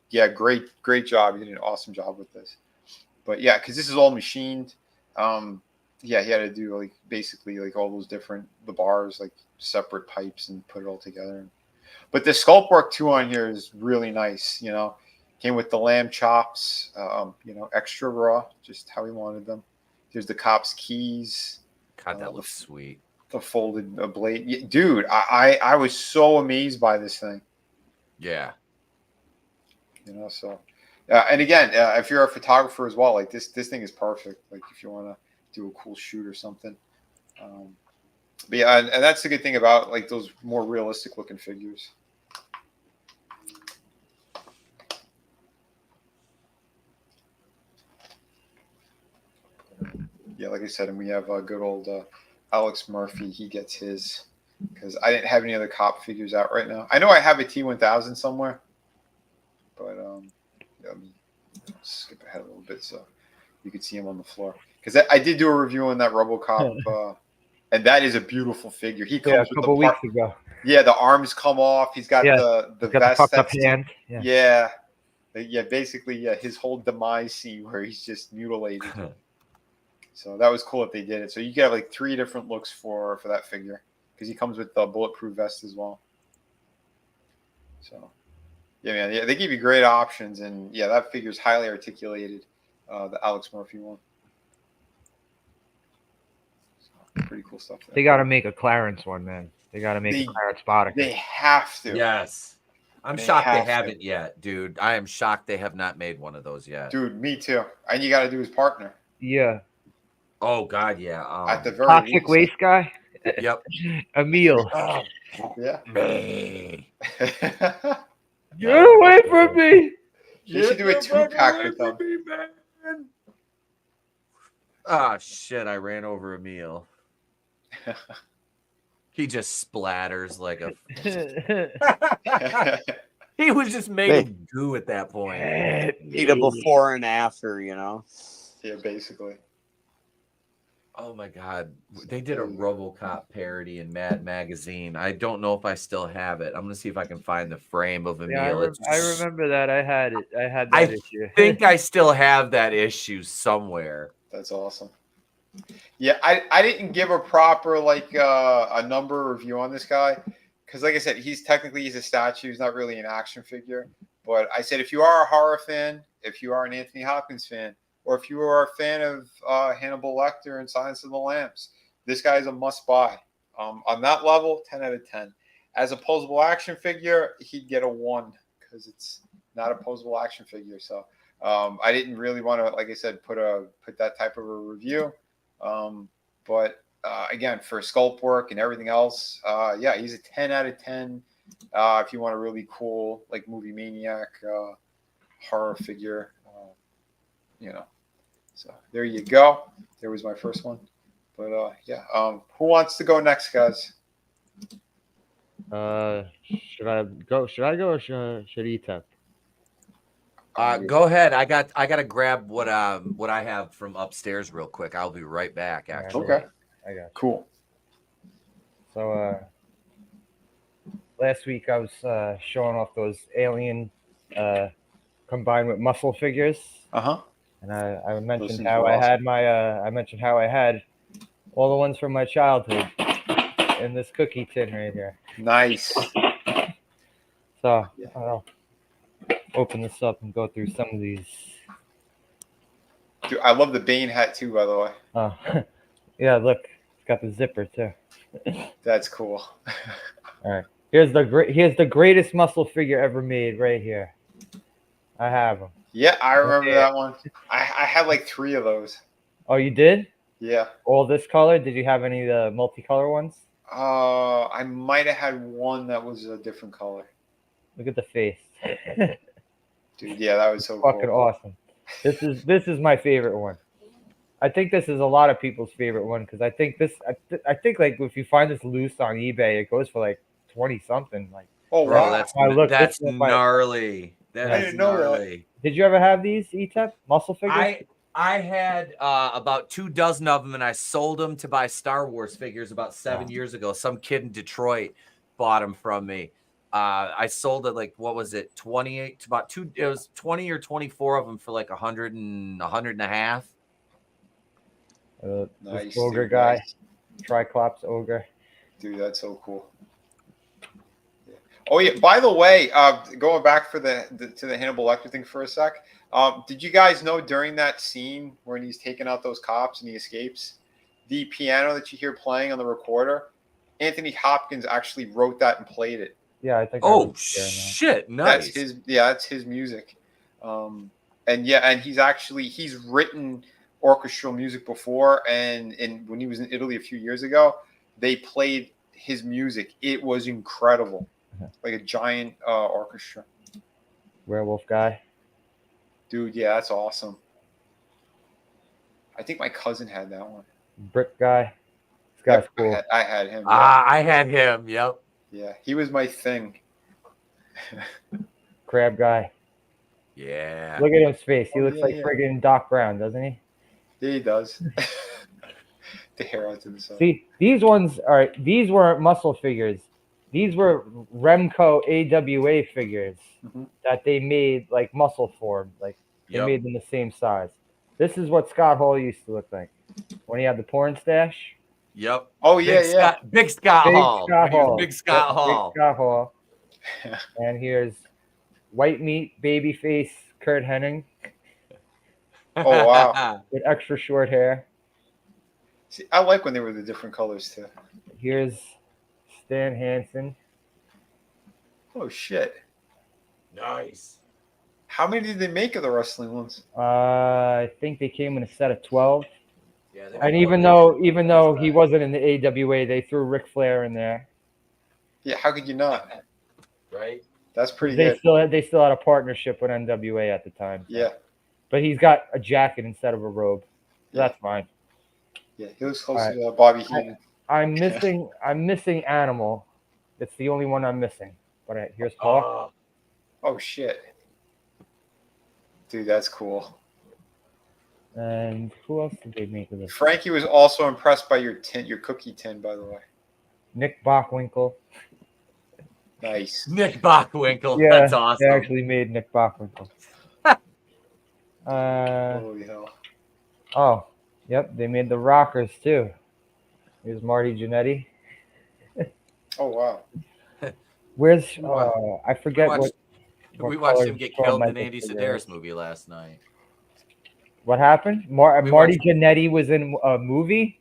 Speaker 2: Yeah, great job. He did an awesome job with this. But yeah, because this is all machined. Yeah, he had to do like basically like all those different the bars, like separate pipes, and put it all together. But the sculpt work too on here is really nice. You know, came with the lamb chops. You know, extra raw, just how he wanted them. Here's the cop's keys.
Speaker 4: God, that looks sweet.
Speaker 2: The folded blade, yeah, dude. I was so amazed by this thing.
Speaker 4: Yeah.
Speaker 2: You know, so and again, if you're a photographer as well, like this thing is perfect. Like if you want to do a cool shoot or something. But yeah, and that's the good thing about like those more realistic looking figures. Yeah, like I said, and we have good old Alex Murphy. He gets his, because I didn't have any other cop figures out right now. I know I have a T1000 somewhere, but let me skip ahead a little bit so you can see him on the floor. Because I did do a review on that RoboCop, and that is a beautiful figure. He comes
Speaker 1: a couple weeks ago.
Speaker 2: Yeah, the arms come off. He's got the vest.
Speaker 1: Fucked up hand.
Speaker 2: Yeah, basically, his whole demise scene where he's just mutilated. So that was cool that they did it. So you can have like 3 different looks for that figure, because he comes with the bulletproof vest as well. So yeah, man, yeah, they give you great options, and yeah, that figure is highly articulated. The Alex Murphy one. So, pretty cool stuff there.
Speaker 1: They got to make a Clarence one, man. They got to make a Clarence Boddicker.
Speaker 2: They have to.
Speaker 4: Yes. I'm shocked they haven't yet, dude. I am shocked they have not made one of those yet.
Speaker 2: Dude, me too. And you got to do his partner.
Speaker 1: Yeah.
Speaker 4: Oh God, yeah.
Speaker 2: At the very
Speaker 1: toxic waste guy.
Speaker 4: Yep.
Speaker 1: Emil.
Speaker 2: Yeah.
Speaker 4: Me.
Speaker 1: Get away from me.
Speaker 2: You should do a 2-pack with them.
Speaker 4: Ah, shit! I ran over Emil. He just splatters like a. He was just making goo at that point.
Speaker 3: Need a before and after, you know.
Speaker 2: Yeah, basically.
Speaker 4: Oh my God, they did a RoboCop parody in Mad Magazine. I don't know if I still have it. I'm gonna see if I can find the frame of Emil.
Speaker 1: Yeah, I remember that. I had it. I had that issue.
Speaker 4: I think I still have that issue somewhere.
Speaker 2: That's awesome. Yeah, I didn't give a proper like a number review on this guy, because like I said, he's a statue. He's not really an action figure. But I said if you are a horror fan, if you are an Anthony Hopkins fan, or if you are a fan of Hannibal Lecter and Silence of the Lambs, this guy is a must-buy. On that level, 10 out of 10. As a posable action figure, he'd get a 1, because it's not a posable action figure. So I didn't really want to, like I said, put that type of a review. But again, for sculpt work and everything else, yeah, he's a 10 out of 10. If you want a really cool, like movie maniac horror figure, you know. So there you go. There was my first one. But yeah. Who wants to go next, guys?
Speaker 1: Should I go? Should I go or should Etep?
Speaker 4: Go ahead. I gotta grab what I have from upstairs real quick. I'll be right back. Actually.
Speaker 2: Okay.
Speaker 1: I got you.
Speaker 2: Cool.
Speaker 1: So last week I was showing off those alien combined with muscle figures. And I mentioned how I had I mentioned how I had all the ones from my childhood in this cookie tin right here.
Speaker 2: Nice.
Speaker 1: So I'll open this up and go through some of these.
Speaker 2: Dude, I love the Bane hat too, by the way.
Speaker 1: Oh, yeah, look, it's got the zipper too.
Speaker 2: That's cool.
Speaker 1: All right, here's the greatest muscle figure ever made right here. I have them.
Speaker 2: Yeah, I remember that one. I had like 3 of those.
Speaker 1: Oh, you did?
Speaker 2: Yeah.
Speaker 1: All this color? Did you have any of the multicolor ones?
Speaker 2: I might have had one that was a different color.
Speaker 1: Look at the face.
Speaker 2: Dude, yeah, that was so
Speaker 1: fucking awesome. This is my favorite one. I think this is a lot of people's favorite one because I think I think like if you find this loose on eBay, it goes for like 20 something. Like,
Speaker 2: oh
Speaker 4: bro,
Speaker 2: wow,
Speaker 4: that's gnarly.
Speaker 2: I didn't know that.
Speaker 1: Did you ever have these ETEP muscle figures?
Speaker 4: I had about 24 of them, and I sold them to buy Star Wars figures about 7 years ago. Some kid in Detroit bought them from me. I sold it like, what was it, 28 to about two? It was 20 or 24 of them for like 100 and a half.
Speaker 2: Nice,
Speaker 1: this ogre
Speaker 2: dude,
Speaker 1: guy,
Speaker 2: nice.
Speaker 1: Triclops ogre.
Speaker 2: Dude, that's so cool. Yeah. Oh yeah. By the way, going back to the Hannibal Lecter thing for a sec. Did you guys know during that scene when he's taking out those cops and he escapes, the piano that you hear playing on the recorder, Anthony Hopkins actually wrote that and played it.
Speaker 1: Yeah, I think.
Speaker 4: Oh shit! Nice.
Speaker 2: That's his music. And he's written orchestral music before, and when he was in Italy a few years ago, they played his music. It was incredible, like a giant orchestra.
Speaker 1: Werewolf guy.
Speaker 2: Dude, yeah, that's awesome. I think my cousin had that one.
Speaker 1: Brick guy. This guy's cool.
Speaker 2: I had him.
Speaker 4: Yeah. I had him. Yep.
Speaker 2: Yeah, he was my thing.
Speaker 1: Crab guy.
Speaker 4: Yeah.
Speaker 1: Look at his face. He looks like friggin' Doc Brown, doesn't he?
Speaker 2: Yeah, he does. The hair onto the side.
Speaker 1: See, these ones are. These weren't muscle figures. These were Remco AWA figures that they made like muscle form. Like they made them the same size. This is what Scott Hall used to look like when he had the porn stash.
Speaker 4: Yep.
Speaker 2: Oh yeah,
Speaker 4: Big Scott Hall. Big Scott Hall.
Speaker 1: Big Scott Hall. And here's white meat baby face Kurt Hennig.
Speaker 2: Oh wow.
Speaker 1: With extra short hair.
Speaker 2: See, I like when they were the different colors too.
Speaker 1: Here's Stan Hansen.
Speaker 2: Oh shit.
Speaker 4: Nice.
Speaker 2: How many did they make of the wrestling ones?
Speaker 1: I think they came in a set of 12.
Speaker 4: Yeah,
Speaker 1: and even though he wasn't in the AWA, they threw Ric Flair in there.
Speaker 2: Yeah, how could you not?
Speaker 4: Right.
Speaker 2: That's pretty good.
Speaker 1: They still had a partnership with NWA at the time. So.
Speaker 2: Yeah.
Speaker 1: But he's got a jacket instead of a robe. So that's fine.
Speaker 2: Yeah, he looks close to Bobby Heenan.
Speaker 1: I'm missing Animal. It's the only one I'm missing. But here's Hawk.
Speaker 2: Oh shit. Dude, that's cool.
Speaker 1: And who else did they make of this?
Speaker 2: Frankie was also impressed by your cookie tin, by the way.
Speaker 1: Nick Bockwinkel.
Speaker 2: Nice.
Speaker 4: Nick Bockwinkel.
Speaker 1: Yeah,
Speaker 4: that's awesome.
Speaker 1: They actually made Nick Bockwinkel.
Speaker 2: Holy hell.
Speaker 1: Oh, yep. They made the Rockers too. Here's Marty Jannetty.
Speaker 2: Oh wow.
Speaker 1: Where's I forget
Speaker 4: we watched him get killed in Andy Sedaris movie last night.
Speaker 1: What happened? Marty Jannetty was in a movie.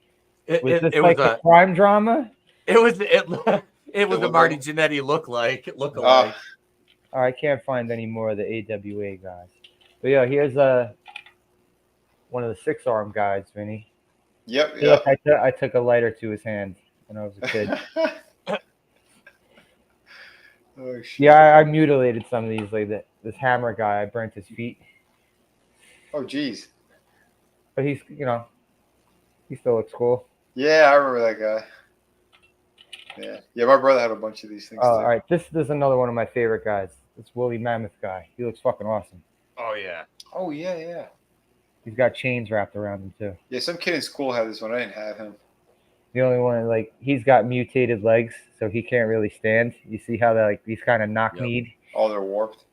Speaker 1: Was this like a crime drama?
Speaker 4: It was a Marty Jannetty look-alike.
Speaker 1: I can't find any more of the AWA guys. But yeah, here's one of the 6-arm guys, Vinnie.
Speaker 2: Yep.
Speaker 1: Look, I took a lighter to his hand when I was a kid.
Speaker 2: Oh, shit.
Speaker 1: Yeah, I mutilated some of these. Like this hammer guy, I burnt his feet.
Speaker 2: Oh, geez.
Speaker 1: But he still looks cool.
Speaker 2: Yeah, I remember that guy. Yeah. My brother had a bunch of these things too.
Speaker 1: All right, this is another one of my favorite guys. It's Woolly Mammoth guy. He looks fucking awesome.
Speaker 4: Oh yeah.
Speaker 2: Oh yeah.
Speaker 1: He's got chains wrapped around him too.
Speaker 2: Yeah, some kid in school had this one. I didn't have him.
Speaker 1: The only one, like, he's got mutated legs, so he can't really stand. You see how he's kind of knock-kneed?
Speaker 2: Oh, they're warped.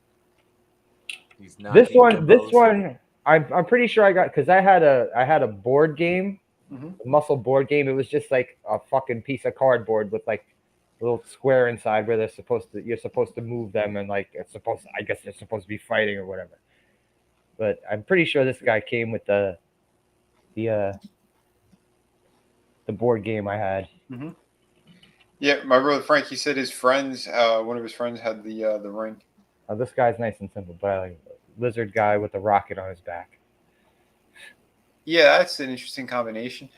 Speaker 4: He's not.
Speaker 1: This one, I'm pretty sure I got, because I had a board game, a muscle board game. It was just like a fucking piece of cardboard with like a little square inside where you're supposed to move them, and like I guess they're supposed to be fighting or whatever. But I'm pretty sure this guy came with the board game I had.
Speaker 2: Yeah, my brother Frank, he said his friends, one of his friends had the ring.
Speaker 1: Oh, this guy's nice and simple, but I like lizard guy with a rocket on his back.
Speaker 2: Yeah, that's an interesting combination.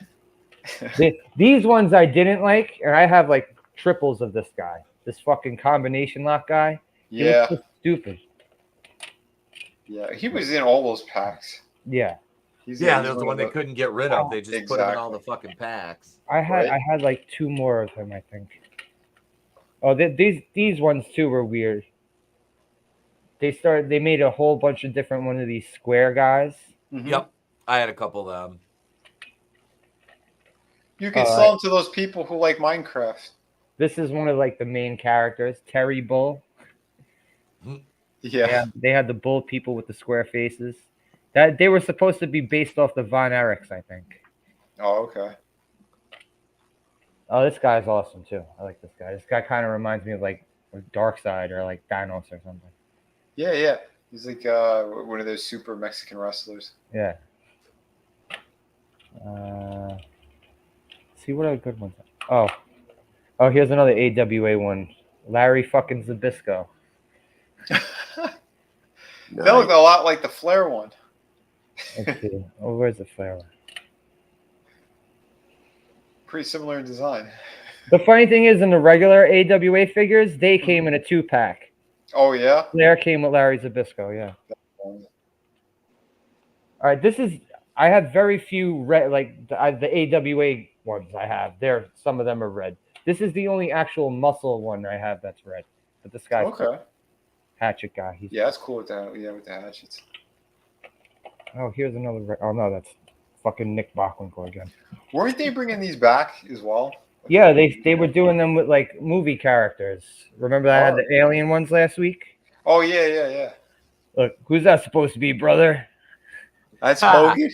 Speaker 1: These ones I didn't like, and I have like triples of this guy. This fucking combination lock guy.
Speaker 2: Yeah.
Speaker 1: He was so stupid.
Speaker 2: Yeah, he was in all those packs.
Speaker 1: Yeah.
Speaker 4: That was the one they couldn't get rid of. They just put him in all the fucking packs.
Speaker 1: I had like 2 more of him, I think. Oh, these ones too were weird. They made a whole bunch of different one of these square guys.
Speaker 4: Yep, I had a couple of them.
Speaker 2: You can sell them to those people who like Minecraft.
Speaker 1: This is one of like the main characters, Terry Bull.
Speaker 2: Yeah.
Speaker 1: They had the bull people with the square faces. That they were supposed to be based off the Von Erichs, I think.
Speaker 2: Oh, okay.
Speaker 1: Oh, this guy's awesome too. I like this guy. This guy kind of reminds me of like Darkseid or like Thanos or something.
Speaker 2: Yeah. He's like one of those super Mexican wrestlers.
Speaker 1: Yeah. See what other good ones. Oh, here's another AWA one. Larry fucking Zabisco.
Speaker 2: They look a lot like the Flair one.
Speaker 1: Let's see. Oh, where's the Flair one?
Speaker 2: Pretty similar in design.
Speaker 1: The funny thing is, in the regular AWA figures, they came in a 2-pack.
Speaker 2: Oh, yeah?
Speaker 1: Flair came with Larry Zabisco, yeah. All right, I have very few red, like the AWA ones I have. Some of them are red. This is the only actual muscle one I have that's red. But this guy's hatchet guy.
Speaker 2: That's cool with the hatchets.
Speaker 1: Oh, here's another red. Oh, no, that's fucking Nick Bockwinkel again.
Speaker 2: Weren't they bringing these back as well?
Speaker 1: Yeah, they were doing them with like movie characters. Remember I had the alien ones last week?
Speaker 2: Oh, yeah.
Speaker 1: Look, who's that supposed to be, brother?
Speaker 2: That's Hogan.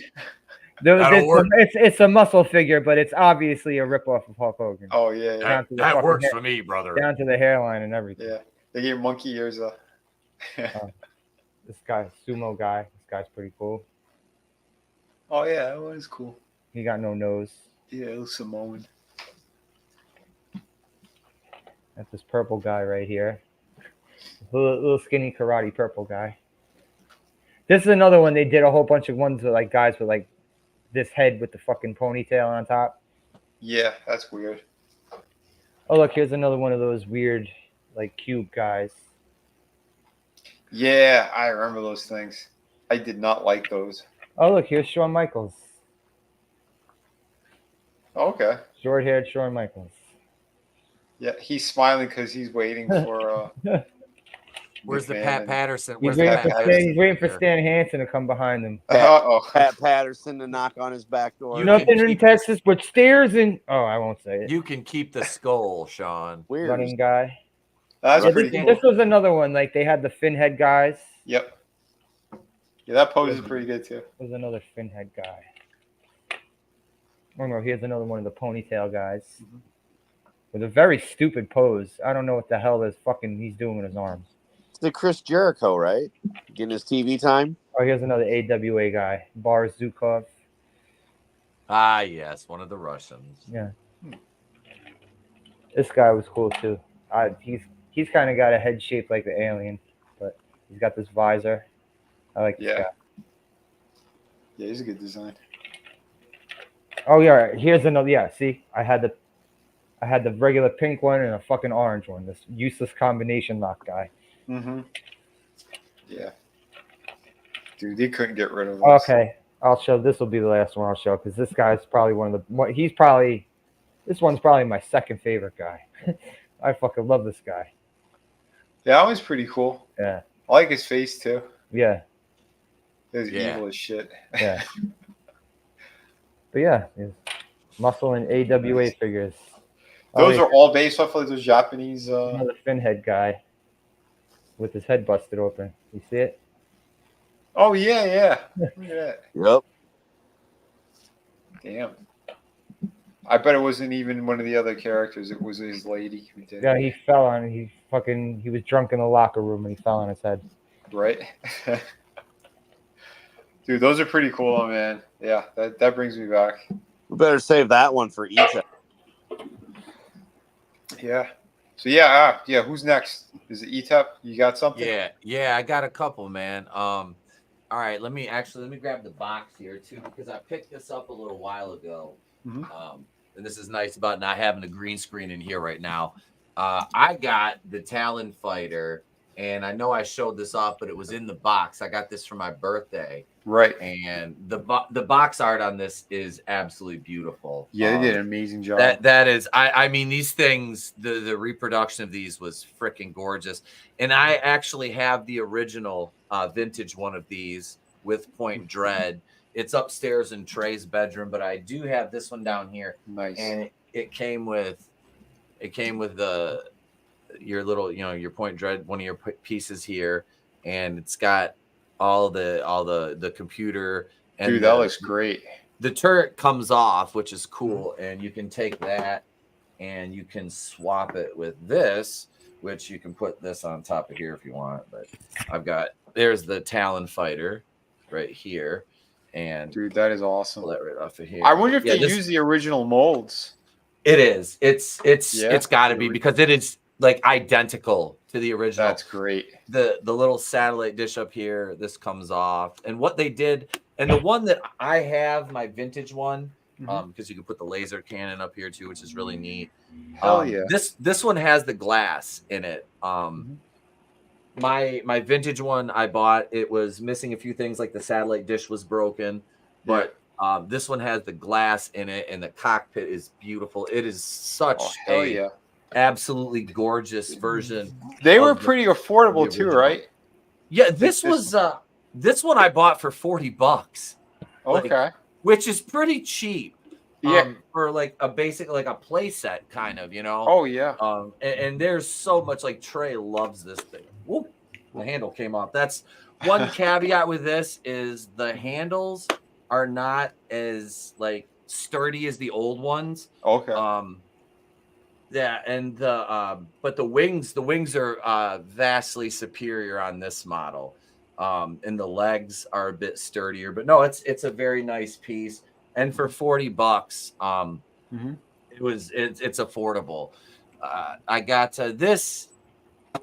Speaker 1: It's a muscle figure, but it's obviously a ripoff of Hulk Hogan.
Speaker 2: Oh, yeah.
Speaker 4: That works for me, brother.
Speaker 1: Down to the hairline and everything.
Speaker 2: Yeah, they gave monkey ears though.
Speaker 1: This guy's sumo guy. This guy's pretty cool.
Speaker 2: Oh yeah, that was cool.
Speaker 1: He got no nose.
Speaker 2: Yeah, it was Samoan.
Speaker 1: That's this purple guy right here. Little skinny karate purple guy. This is another one. They did a whole bunch of ones with like guys with like this head with the fucking ponytail on top.
Speaker 2: Yeah, that's weird.
Speaker 1: Oh, look, here's another one of those weird like cube guys.
Speaker 2: Yeah, I remember those things. I did not like those.
Speaker 1: Oh, look, here's Shawn Michaels.
Speaker 2: Okay.
Speaker 1: Short-haired Shawn Michaels.
Speaker 2: Yeah, he's smiling because he's waiting for.
Speaker 4: Where's the Pat Patterson?
Speaker 1: He's waiting for Stan Hansen to come behind him.
Speaker 3: Pat Patterson to knock on his back door.
Speaker 1: Nothing in Texas but stairs and... Oh, I won't say it.
Speaker 4: You can keep the skull, Sean.
Speaker 3: Weird.
Speaker 1: Running guy.
Speaker 2: That's pretty cool.
Speaker 1: This was another one. Like, they had the fin head guys.
Speaker 2: Yep. Yeah, that pose is pretty good, too.
Speaker 1: There's another fin head guy. Oh, no, here's another one of the ponytail guys. With a very stupid pose. I don't know what the hell he's doing with his arms.
Speaker 3: It's the Chris Jericho, right? Getting his TV time.
Speaker 1: Oh, here's another AWA guy. Boris Zukov.
Speaker 4: Ah, yes, one of the Russians.
Speaker 1: Yeah. This guy was cool, too. He's kind of got a head shaped like the alien, but he's got this visor. I like this guy.
Speaker 2: Yeah, he's a good design.
Speaker 1: Oh, yeah, here's another. Yeah, see? I had the regular pink one and a fucking orange one. This useless combination lock guy.
Speaker 2: Mm-hmm. Yeah. Dude, they couldn't get rid of this.
Speaker 1: Okay. I'll show. This will be the last one I'll show because this guy's probably one of the. He's probably. This one's probably my second favorite guy. I fucking love this guy.
Speaker 2: Yeah, that was pretty cool.
Speaker 1: Yeah.
Speaker 2: I like his face too.
Speaker 1: Yeah.
Speaker 2: He's evil as shit.
Speaker 1: Yeah. But yeah, muscle and AWA figures.
Speaker 2: Those are all based off of those Japanese.
Speaker 1: Another fin head guy with his head busted open. You see it?
Speaker 2: Oh yeah. Look at that.
Speaker 3: Yep.
Speaker 2: Damn. I bet it wasn't even one of the other characters. It was his lady who did.
Speaker 1: Yeah, he fell on. He was drunk in the locker room and he fell on his head.
Speaker 2: Right. Dude, those are pretty cool, man. Yeah, that brings me back.
Speaker 3: We better save that one for each.
Speaker 2: Yeah. So yeah. Who's next? Is it ETEP? You got something?
Speaker 4: Yeah. I got a couple, man. All right. Let me grab the box here too because I picked this up a little while ago.
Speaker 2: Mm-hmm.
Speaker 4: And this is nice about not having a green screen in here right now. I got the Talon Fighter, and I know I showed this off, but it was in the box. I got this for my birthday.
Speaker 2: Right.
Speaker 4: And the box art on this is absolutely beautiful.
Speaker 2: Yeah, they did an amazing job.
Speaker 4: That is, I mean, these things, the reproduction of these was freaking gorgeous. And I actually have the original vintage one of these with Point Dread. It's upstairs in Trey's bedroom, but I do have this one down here.
Speaker 2: Nice.
Speaker 4: And it came with your little, your Point Dread, one of your pieces here, and it's got all the computer. And
Speaker 2: dude, that looks great.
Speaker 4: The turret comes off, which is cool, and you can take that and you can swap it with this, which you can put this on top of here if you want. But there's the Talon Fighter right here. And
Speaker 2: dude, that is awesome.
Speaker 4: Pull that right off of here.
Speaker 2: I wonder if they use the original molds.
Speaker 4: It is. It's got to be because it is like identical to the original.
Speaker 2: That's great.
Speaker 4: The little satellite dish up here, this comes off, and what they did, and the one that I have, my vintage one, because you can put the laser cannon up here too, which is really neat.
Speaker 2: Hell yeah.
Speaker 4: This one has the glass in it. My vintage one I bought, it was missing a few things, like the satellite dish was broken, but this one has the glass in it, and the cockpit is beautiful. It is such absolutely gorgeous version.
Speaker 2: They were pretty affordable too, right?
Speaker 4: Yeah, this one I bought for $40.
Speaker 2: Okay.
Speaker 4: Which is pretty cheap.
Speaker 2: Yeah.
Speaker 4: For like a basic, like a play set kind of,
Speaker 2: Oh yeah.
Speaker 4: And there's so much, like Trey loves this thing. Whoop, the handle came off. That's one caveat with this is the handles are not as like sturdy as the old ones.
Speaker 2: Okay.
Speaker 4: Yeah, and but the wings are vastly superior on this model. And the legs are a bit sturdier, but no, it's a very nice piece. And for $40, it's affordable. I got this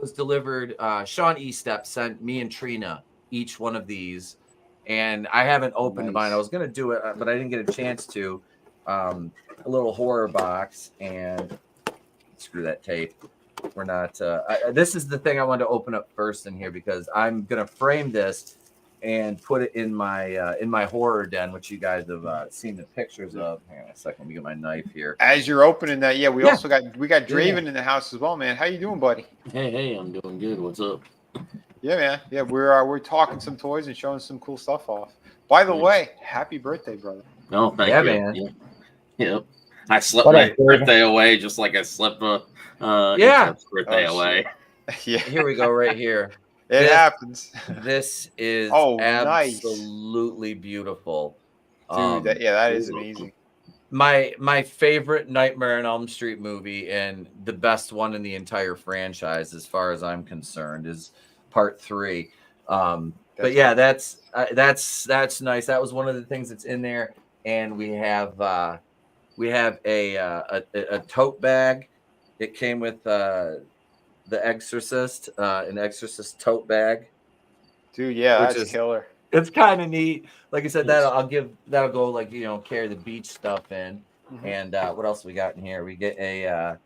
Speaker 4: was delivered. Sean Estep sent me and Trina each one of these, and I haven't opened mine. I was gonna do it, but I didn't get a chance to. A little horror box, and screw that tape. We're not. This is the thing I wanted to open up first in here because I'm gonna frame this and put it in my horror den, which you guys have seen the pictures of. Hang on a second, let me get my knife here.
Speaker 2: As you're opening that, we also got Draven in the house as well, man. How you doing, buddy?
Speaker 5: Hey, I'm doing good. What's up?
Speaker 2: Yeah, man. Yeah, we're talking some toys and showing some cool stuff off. By the way, happy birthday, brother.
Speaker 5: Oh, thank you.
Speaker 4: Man.
Speaker 5: Yeah. Yep. I slept my birthday away just like I slept birthday away.
Speaker 2: Yeah.
Speaker 4: Here we go, right here.
Speaker 2: It happens.
Speaker 4: This is absolutely beautiful.
Speaker 2: Dude, that is amazing.
Speaker 4: My favorite Nightmare on Elm Street movie, and the best one in the entire franchise, as far as I'm concerned, is Part 3. But yeah, that's nice. That was one of the things that's in there, and we have a tote bag. It came with The Exorcist, an Exorcist tote bag.
Speaker 2: Dude, yeah, that's killer.
Speaker 4: It's kind of neat. Like I said, that'll go like, carry the beach stuff in. And what else we got in here? We get a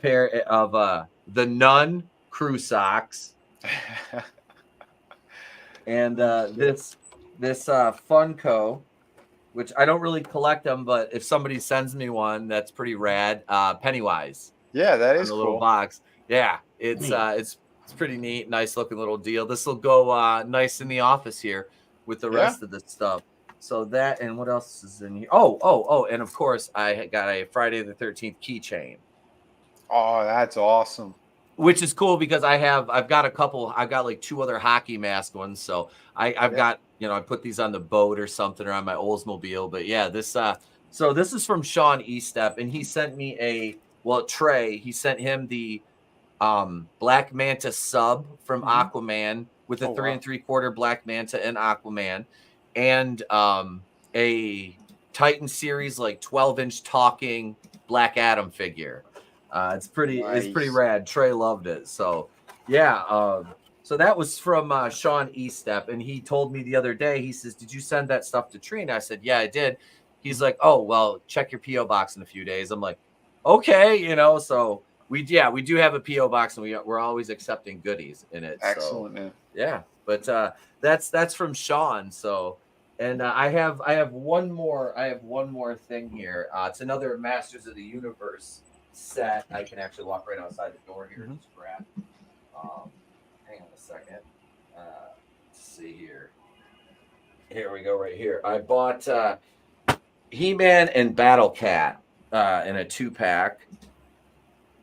Speaker 4: pair of the Nun crew socks. And this this Funko, which I don't really collect them, but if somebody sends me one, that's pretty rad. Pennywise.
Speaker 2: Yeah, that is
Speaker 4: a
Speaker 2: cool.
Speaker 4: Little box. Yeah, it's pretty neat, nice looking little deal. This will go nice in the office here with the rest of the stuff. So that, and what else is in here? Oh, and of course I got a Friday the 13th keychain.
Speaker 2: Oh, that's awesome.
Speaker 4: Which is cool because I've got a couple. I've got like 2 other hockey mask ones. So I've got, I put these on the boat or something or on my Oldsmobile. But yeah, this so this is from Sean Estep, and he sent me Trey. He sent him the Black Manta sub from Aquaman with a 3 3/4 Black Manta and Aquaman, and a Titan series like 12-inch talking Black Adam figure. It's pretty rad. Trey loved it. So yeah, so that was from Sean Estep, and he told me the other day, he says, "Did you send that stuff to Trina?" I said, "Yeah, I did." He's like, "Oh, well, check your PO box in a few days." I'm like, "Okay," so we do have a PO box, and we're always accepting goodies in it.
Speaker 2: Excellent,
Speaker 4: so,
Speaker 2: man.
Speaker 4: Yeah, but that's from Sean. So, and I have one more thing here. It's another Masters of the Universe set. I can actually walk right outside the door here and just grab. Hang on a second. Let's see here. Here we go, right here. I bought He-Man and Battle Cat in a 2-pack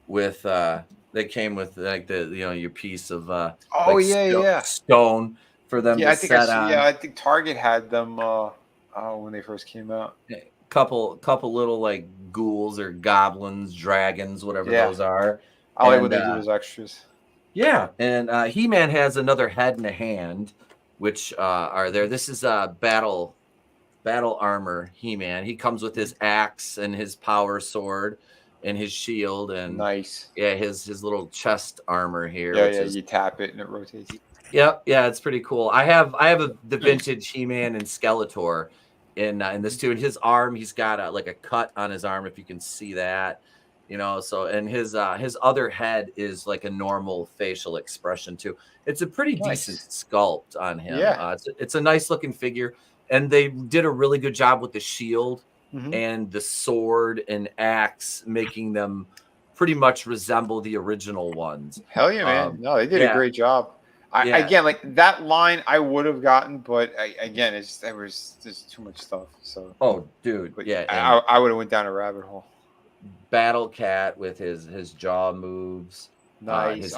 Speaker 4: with they came with like the your piece of stone for them to set on.
Speaker 2: I think Target had them when they first came out.
Speaker 4: Couple little like ghouls or goblins, dragons, whatever those are.
Speaker 2: I like when they do those extras.
Speaker 4: Yeah, and He-Man has another head and a hand, which are there. This is battle armor He-Man. He comes with his axe and his power sword and his shield and his little chest armor here.
Speaker 2: You tap it and it rotates.
Speaker 4: Yep, it's pretty cool. I have the vintage He-Man and Skeletor in this too. In his arm, he's got like a cut on his arm, if you can see that. So, and his other head is like a normal facial expression too. It's a pretty decent sculpt on him. It's a nice looking figure, and they did a really good job with the shield and the sword and axe, making them pretty much resemble the original ones.
Speaker 2: Hell yeah, man! No, they did a great job. Again, like that line, I would have gotten, but there's too much stuff. So,
Speaker 4: dude,
Speaker 2: but I would have went down a rabbit hole.
Speaker 4: Battle Cat with his jaw moves.
Speaker 2: Nice.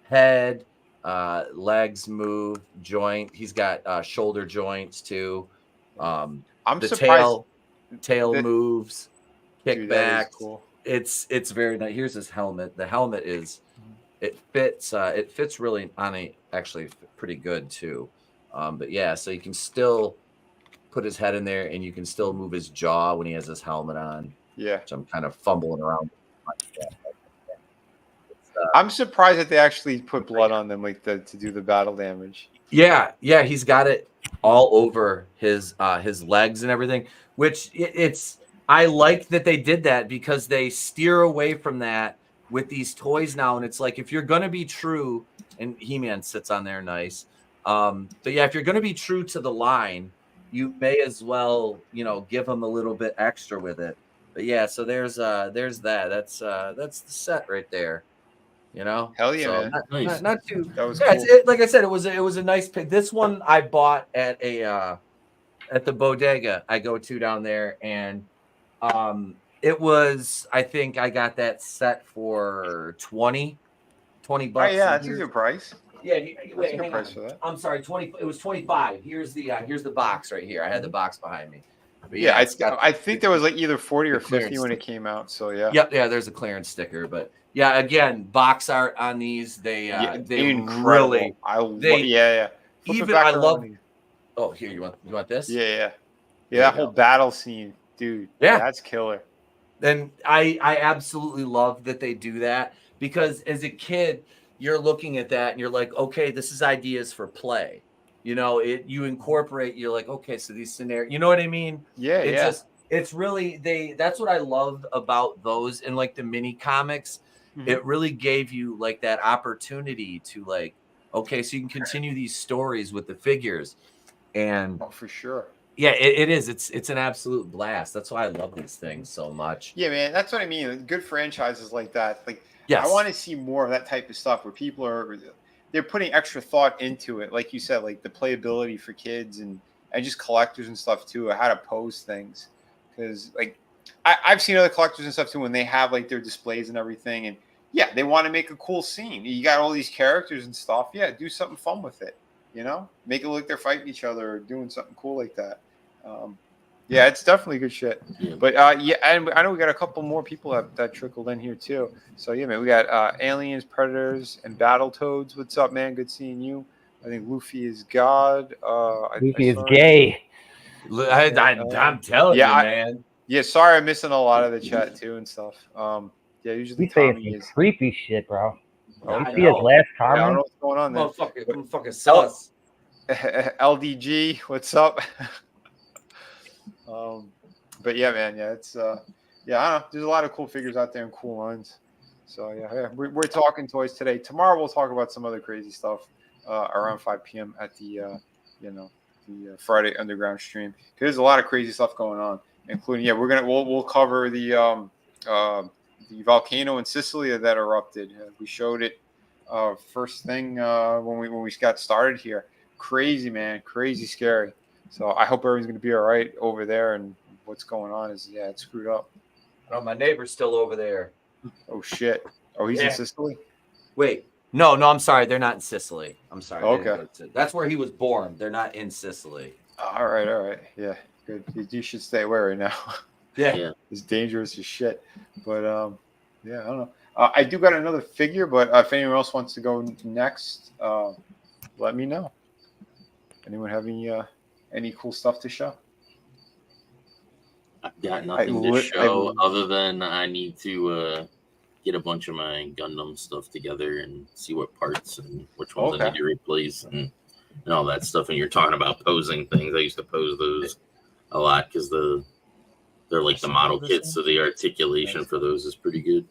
Speaker 4: Head, legs move, joint. He's got shoulder joints too.
Speaker 2: I'm
Speaker 4: the
Speaker 2: surprised.
Speaker 4: Tail moves, kickback.
Speaker 2: Cool.
Speaker 4: It's very nice. Here's his helmet. The helmet it fits really actually pretty good too. But yeah, so you can still put his head in there, and you can still move his jaw when he has his helmet on.
Speaker 2: Yeah,
Speaker 4: which I'm kind of fumbling around.
Speaker 2: I'm surprised that they actually put blood on them, like to do the battle damage.
Speaker 4: Yeah, he's got it all over his legs and everything. Which I like that they did that, because they steer away from that with these toys now, and it's like, if you're gonna be true, and He-Man sits on there nice. But yeah, if you're gonna be true to the line, you may as well give them a little bit extra with it. But yeah, so there's that. That's the set right there.
Speaker 2: Hell yeah,
Speaker 4: so
Speaker 2: man.
Speaker 4: Not too.
Speaker 2: That was cool.
Speaker 4: Like I said, it was a nice pick. This one I bought at the bodega I go to down there, and it was, I think I got that set for $20.
Speaker 2: Oh yeah, that's a good price.
Speaker 4: Yeah, wait, hang on. For that. I'm sorry, 20. It was 25. Here's the box right here. I had the box behind me. But
Speaker 2: I think there was like either 40 or 50 when it came out. So yeah.
Speaker 4: Yep, there's a clearance sticker, but yeah, again, box art on these. They really.
Speaker 2: I love.
Speaker 4: Oh, here you want this?
Speaker 2: Yeah. That whole battle scene, dude. Yeah, that's killer.
Speaker 4: And I absolutely love that they do that, because as a kid, you're looking at that and you're like, okay, this is ideas for play. You incorporate, you're like, okay, so these scenarios, you know what I mean?
Speaker 2: Yeah,
Speaker 4: it's really, that's what I loved about those in like the mini comics. It really gave you like that opportunity to like, okay, so you can continue these stories with the figures. And
Speaker 2: for sure.
Speaker 4: Yeah, it is. It's an absolute blast. That's why I love these things so much.
Speaker 2: Yeah, man, that's what I mean. Good franchises like that. Like,
Speaker 4: yes.
Speaker 2: I want to see more of that type of stuff where people they're putting extra thought into it. Like you said, like the playability for kids and just collectors and stuff too, how to pose things. Because like I've seen other collectors and stuff too when they have like their displays and everything, and yeah, they want to make a cool scene. You got all these characters and stuff. Yeah, do something fun with it. You know, make it look like they're fighting each other or doing something cool like that. Yeah, it's definitely good shit.
Speaker 5: Yeah.
Speaker 2: But yeah, and I know we got a couple more people that trickled in here too. So yeah, man, we got Aliens, Predators, and Battletoads. What's up, man? Good seeing you. I think Luffy is God.
Speaker 1: Luffy is gay.
Speaker 4: I'm telling you, man.
Speaker 2: Yeah, sorry, I'm missing a lot of the chat too and stuff. Yeah, usually Tommy is
Speaker 1: creepy shit, bro.
Speaker 2: Oh,
Speaker 1: you see his last comment?
Speaker 2: Yeah, I don't know what's going on there.
Speaker 4: Motherfucking sus.
Speaker 2: LDG, what's up? But yeah, man, yeah, it's yeah, I don't know. There's a lot of cool figures out there and cool lines. So yeah, we're talking toys today. Tomorrow we'll talk about some other crazy stuff around 5 p.m. at the the Friday Underground stream. 'Cause there's a lot of crazy stuff going on, including we'll cover the volcano in Sicily that erupted. We showed it first thing when we got started here. Crazy, man, crazy scary. So I hope everyone's going to be all right over there. And what's going on is, it's screwed up.
Speaker 4: Oh, my neighbor's still over there.
Speaker 2: Oh, shit. Oh, he's in Sicily?
Speaker 4: Wait. No, I'm sorry. They're not in Sicily. I'm sorry.
Speaker 2: Okay.
Speaker 4: That's where he was born. They're not in Sicily.
Speaker 2: All right. Yeah, good. You should stay away right now.
Speaker 4: Yeah.
Speaker 2: It's dangerous as shit. But, yeah, I don't know. I do got another figure, but if anyone else wants to go next, let me know. Anyone have any cool stuff to show?
Speaker 5: I've got nothing to show other than I need to get a bunch of my Gundam stuff together and see what parts and which ones I need to replace and all that stuff. And you're talking about posing things. I used to pose those a lot because they're like the model kits, so the articulation for those is pretty good.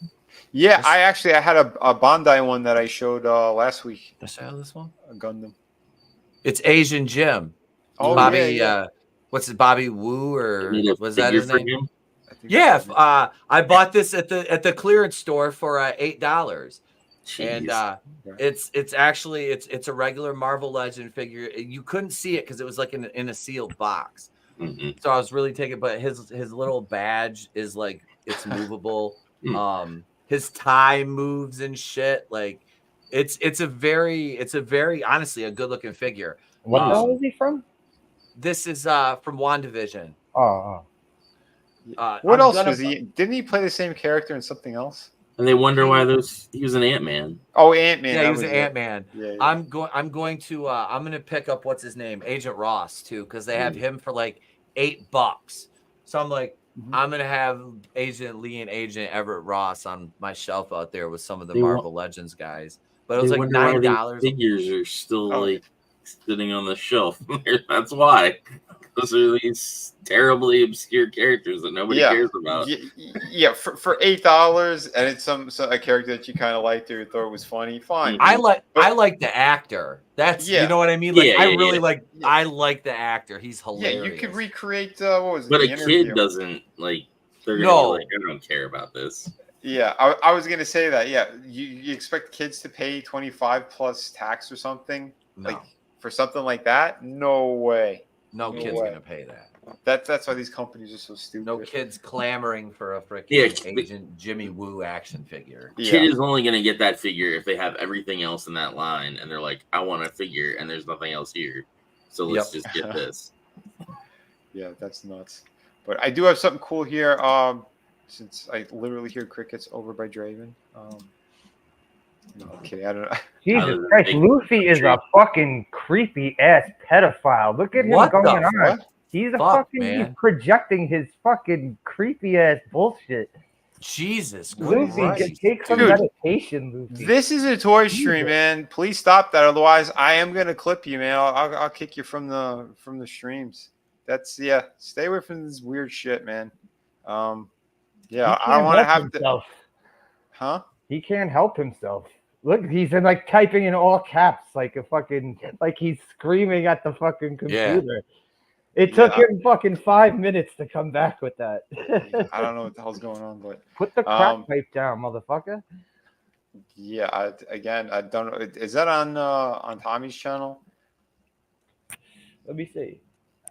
Speaker 2: Yeah, I had a Bandai one that I showed last week.
Speaker 4: Did I show this one?
Speaker 2: A Gundam.
Speaker 4: It's Asian Jim.
Speaker 2: Oh,
Speaker 4: Bobby, what's it, Bobby Wu, or was that his name? Yeah, I bought this at the clearance store for $8, and it's actually it's a regular Marvel Legend figure. You couldn't see it because it was like in a sealed box.
Speaker 5: Mm-hmm.
Speaker 4: So I was really taken, but his little badge is like it's movable. His tie moves and shit. Like it's a very honestly a good looking figure.
Speaker 1: What the hell is he from?
Speaker 4: This is from WandaVision.
Speaker 1: Oh.
Speaker 2: What else was he? Didn't he play the same character in something else?
Speaker 5: And they wonder why he was an Ant-Man.
Speaker 2: Oh, Ant-Man.
Speaker 4: Yeah, he was an Ant-Man.
Speaker 2: Yeah.
Speaker 4: I'm going to pick up what's his name, Agent Ross too, because they have him for like $8. So I'm like, I'm gonna have Agent Lee and Agent Everett Ross on my shelf out there with some of the Marvel Legends guys. But it was like $9.
Speaker 5: Figures are still like sitting on the shelf. That's why. Those are these terribly obscure characters that nobody cares about.
Speaker 2: Yeah, for $8, and it's a character that you kind of liked or you thought was funny. Fine.
Speaker 4: I like the actor. That's you know what I mean. Like I like the actor. He's hilarious.
Speaker 2: Yeah, you could recreate what was it?
Speaker 5: But a kid doesn't like. They're gonna be like, I don't care about this.
Speaker 2: Yeah, I was gonna say that. Yeah, you expect kids to pay 25 plus tax or something like for something like that? No way.
Speaker 4: No kid's gonna pay that.
Speaker 2: That's why these companies are so stupid.
Speaker 4: No kids clamoring for a freaking Agent Jimmy Woo action figure.
Speaker 5: Kid is only gonna get that figure if they have everything else in that line, and they're like, I want a figure, and there's nothing else here, so let's just get this.
Speaker 2: Yeah, that's nuts. But I do have something cool here. Since I literally hear crickets over by Draven. No, okay, I don't know.
Speaker 1: Jesus Christ, Luffy is a fucking creepy ass pedophile. Look at him going on. He's he's projecting his fucking creepy ass bullshit.
Speaker 4: Jesus
Speaker 1: Luffy, take some meditation, Luffy.
Speaker 2: This is a toy stream, man. Please stop that. Otherwise, I am gonna clip you, man. I'll kick you from the streams. That's stay away from this weird shit, man. I don't want to have to.
Speaker 1: He can't help himself. Look, he's in like typing in all caps, like a fucking, like he's screaming at the fucking computer. It took him fucking 5 minutes to come back with that.
Speaker 2: I don't know what the hell's going on, but
Speaker 1: put the crack pipe down, motherfucker.
Speaker 2: Yeah, I don't know. Is that on Tommy's channel?
Speaker 1: Let me see.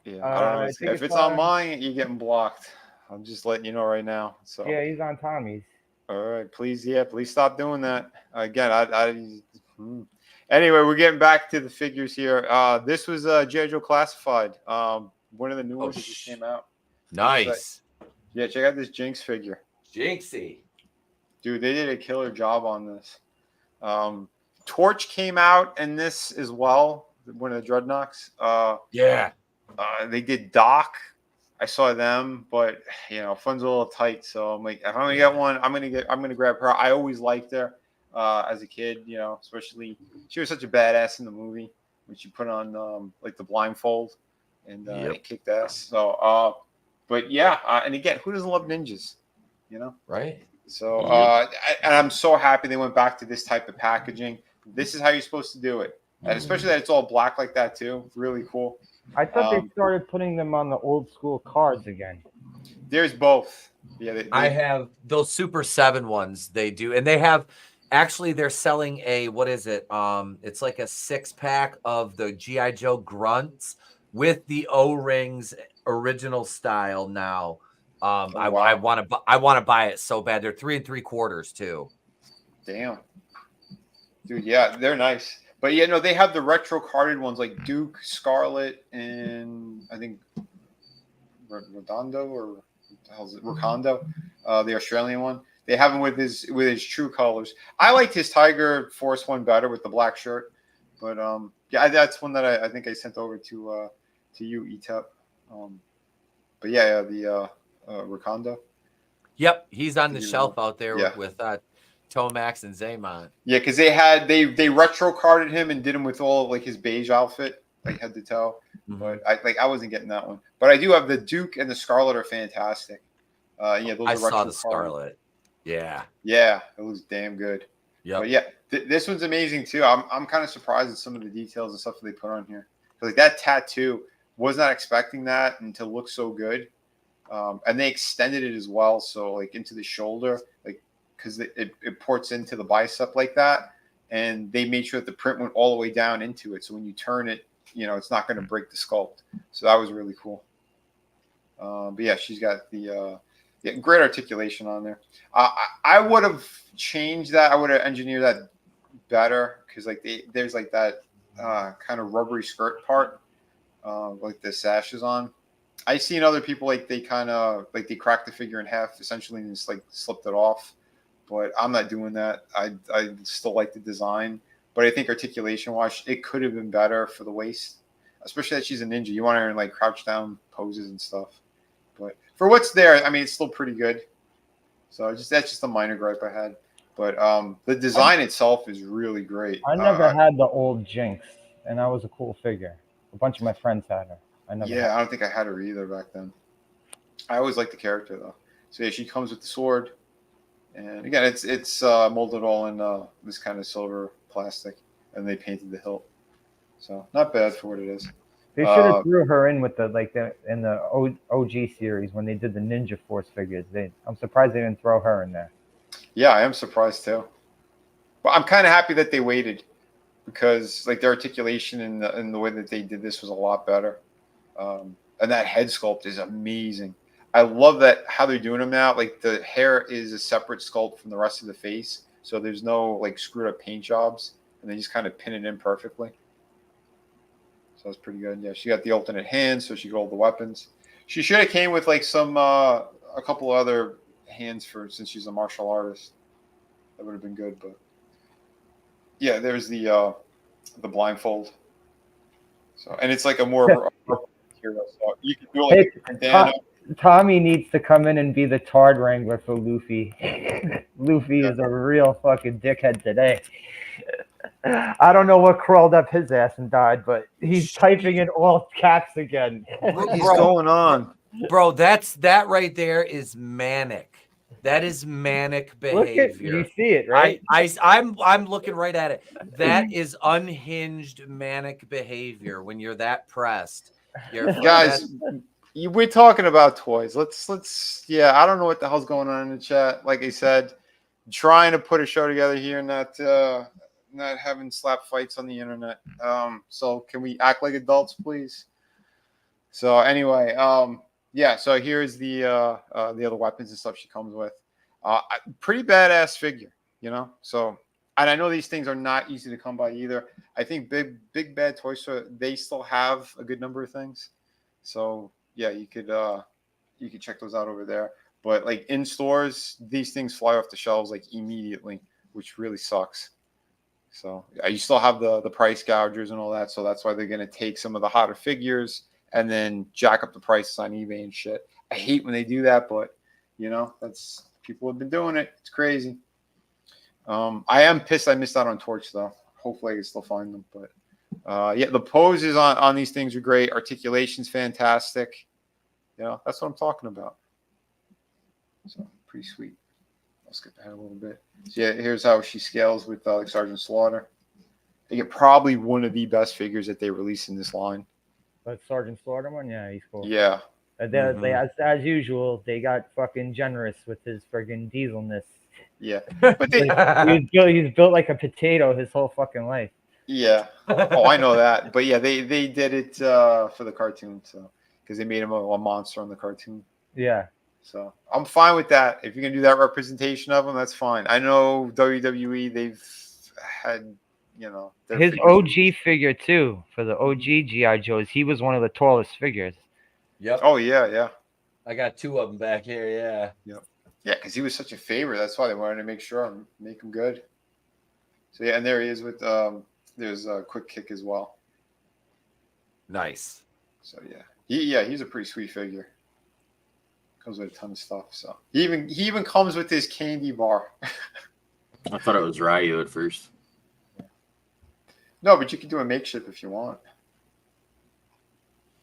Speaker 2: Yeah, I don't know. If it's on mine, you're getting blocked. I'm just letting you know right now. So
Speaker 1: yeah, he's on Tommy's.
Speaker 2: All right, please stop doing that. Again, Anyway, we're getting back to the figures here. This was G.I. Joe Classified. One of the new ones that just came out.
Speaker 4: Nice.
Speaker 2: Yeah, check out this Jinx figure.
Speaker 4: Jinxie.
Speaker 2: Dude, they did a killer job on this. Torch came out in this as well. One of the Dreadnoks. They did Doc. I saw them, but fun's a little tight. So I'm like, if I'm gonna get one, I'm gonna grab her. I always liked her as a kid, especially she was such a badass in the movie when she put on like the blindfold and it kicked ass. So but yeah, and again, who doesn't love ninjas?
Speaker 4: Right.
Speaker 2: So and I'm so happy they went back to this type of packaging. This is how you're supposed to do it. And especially that it's all black like that too. Really cool.
Speaker 1: I thought they started putting them on the old school cards again.
Speaker 2: There's both. Yeah,
Speaker 4: I have those Super 7 ones. They do, and they have actually they're selling a what is it? It's like a 6-pack of the G.I. Joe grunts with the O-rings original style now. I want to buy it so bad. They're 3 3/4 too.
Speaker 2: Damn, dude. Yeah, they're nice. But yeah, no, they have the retro carded ones like Duke, Scarlet, and I think Redondo or what the hell is it? Recondo, the Australian one. They have him with his true colors. I liked his Tiger Force one better with the black shirt, but yeah, that's one that I think I sent over to you, Etep. But yeah, the Recondo.
Speaker 4: Yep, he's on the shelf out there with Tomax and Zaymont.
Speaker 2: Yeah, because they retro carded him and did him with all like his beige outfit, like head to toe. But I wasn't getting that one. But I do have the Duke and the Scarlet are fantastic. Yeah, those
Speaker 4: I
Speaker 2: are retro
Speaker 4: saw the Scarlet. Yeah,
Speaker 2: it looks damn good.
Speaker 4: Yeah,
Speaker 2: but yeah, this one's amazing too. I'm kind of surprised at some of the details and stuff that they put on here. Like that tattoo, was not expecting that and to look so good. And they extended it as well, so like into the shoulder, like. Because it ports into the bicep like that, and they made sure that the print went all the way down into it. So when you turn it, it's not going to break the sculpt. So that was really cool. But yeah, she's got the great articulation on there. I would have changed that. I would have engineered that better because like there's like that kind of rubbery skirt part, like the sash is on. I've seen other people like they kind of like they cracked the figure in half essentially and just like slipped it off. But I'm not doing that. I still like the design. But I think articulation-wise, it could have been better for the waist. Especially that she's a ninja. You want her in like crouch down poses and stuff. But for what's there, I mean, it's still pretty good. So that's just a minor gripe I had. But the design itself is really great.
Speaker 1: I never had the old Jinx, and that was a cool figure. A bunch of my friends had her.
Speaker 2: I don't think I had her either back then. I always liked the character, though. So yeah, she comes with the sword. And again, it's molded all in this kind of silver plastic, and they painted the hilt. So not bad for what it is.
Speaker 1: They should have threw her in with in the OG series when they did the Ninja Force figures. I'm surprised they didn't throw her in there.
Speaker 2: Yeah, I am surprised too. But I'm kind of happy that they waited because like their articulation and the way that they did this was a lot better. And that head sculpt is amazing. I love that how they're doing them now. Like the hair is a separate sculpt from the rest of the face, so there's no like screwed up paint jobs, and they just kind of pin it in perfectly. So that's pretty good. Yeah, she got the alternate hands, so she got all the weapons. She should have came with like some a couple other hands since she's a martial artist. That would have been good, but yeah, there's the blindfold. So and it's like a more of a material, so you can do like a bandana.
Speaker 1: Tommy needs to come in and be the Tard Wrangler for Luffy. Luffy is a real fucking dickhead today. I don't know what crawled up his ass and died, but he's typing in all caps again.
Speaker 2: What is going on?
Speaker 4: Bro, that right there is manic. That is manic behavior.
Speaker 1: You see it, right?
Speaker 4: I'm looking right at it. That is unhinged manic behavior when you're that pressed.
Speaker 2: Guys, we're talking about toys. Let's yeah, I don't know what the hell's going on in the chat. Like I said, trying to put a show together here, not having slap fights on the internet. So can we act like adults, please? So anyway, yeah, so here's the other weapons and stuff she comes with. Pretty badass figure, you know. So, and I know these things are not easy to come by either. I think Big Bad Toy Store, they still have a good number of things. So yeah, you could check those out over there. But like in stores, these things fly off the shelves like immediately, which really sucks. So you still have the price gougers and all that. So that's why they're gonna take some of the hotter figures and then jack up the prices on eBay and shit. I hate when they do that, but you know, that's people have been doing it. It's crazy. I am pissed I missed out on Torch though. Hopefully I can still find them. But yeah, the poses on these things are great. Articulation's fantastic. You know, that's what I'm talking about. So pretty sweet. I'll skip ahead a little bit. So yeah, here's how she scales with like Sergeant Slaughter. They get probably one of the best figures that they release in this line.
Speaker 1: But Sergeant Slaughter one, yeah, he's cool.
Speaker 2: Yeah.
Speaker 1: They, as usual, they got fucking generous with his friggin' dieselness.
Speaker 2: Yeah, but
Speaker 1: he's built like a potato his whole fucking life.
Speaker 2: Yeah. Oh, I know that. But yeah, they did it for the cartoon, so because they made him a monster on the cartoon.
Speaker 1: Yeah.
Speaker 2: So I'm fine with that. If you're gonna do that representation of him, that's fine. I know WWE, they've had, you know,
Speaker 1: his OG figure too for the OG GI Joes. He was one of the tallest figures.
Speaker 4: Yep.
Speaker 2: Oh yeah.
Speaker 4: I got two of them back here. Yeah.
Speaker 2: Yep. Yeah, because he was such a favorite. That's why they wanted to make sure and make him good. So yeah, and there he is with there's a quick kick as well.
Speaker 4: Nice.
Speaker 2: So yeah, he's a pretty sweet figure. Comes with a ton of stuff. So he even comes with his candy bar.
Speaker 5: I thought it was Ryu at first.
Speaker 2: No, but you can do a makeshift if you want.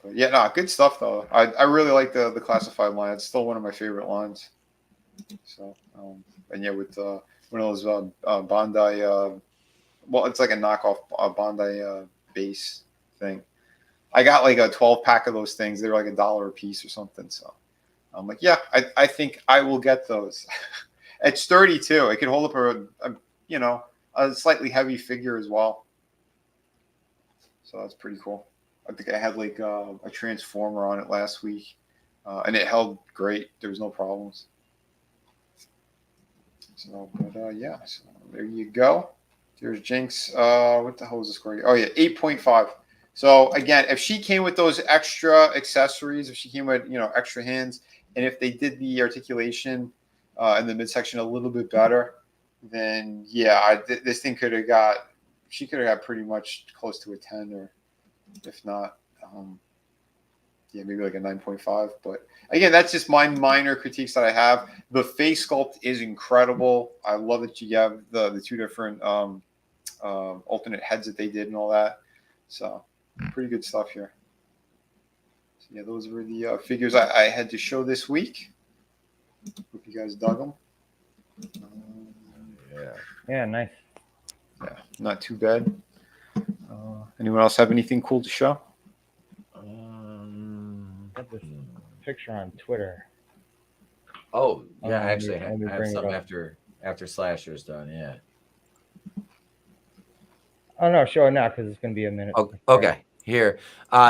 Speaker 2: But yeah, no, good stuff though. I really like the classified line. It's still one of my favorite lines. So and yeah, with one of those Bandai, well, it's like a knockoff Bandai base thing. I got like a 12-pack of those things. They're like $1 a piece or something. So I'm like, yeah, I think I will get those. It's sturdy too. It can hold up a slightly heavy figure as well. So that's pretty cool. I think I had like a Transformer on it last week, and it held great. There was no problems. So, but yeah, so there you go. There's Jinx. What the hell is the score? Oh yeah, 8.5. So again, if she came with those extra accessories, if she came with extra hands, and if they did the articulation in the midsection a little bit better, then yeah, this thing could have got. She could have got pretty much close to a 10, or if not, yeah, maybe like a 9.5. But again, that's just my minor critiques that I have. The face sculpt is incredible. I love that you have the two different alternate heads that they did and all that. So pretty good stuff here. So yeah, those were the figures I had to show this week. Hope you guys dug them.
Speaker 1: Yeah, nice.
Speaker 2: Yeah, not too bad. Anyone else have anything cool to show?
Speaker 1: Got this picture on Twitter.
Speaker 4: Oh, yeah, actually, I have some after Slasher's done, yeah.
Speaker 1: Oh, no, show it now because it's going to be a minute.
Speaker 4: Okay, here.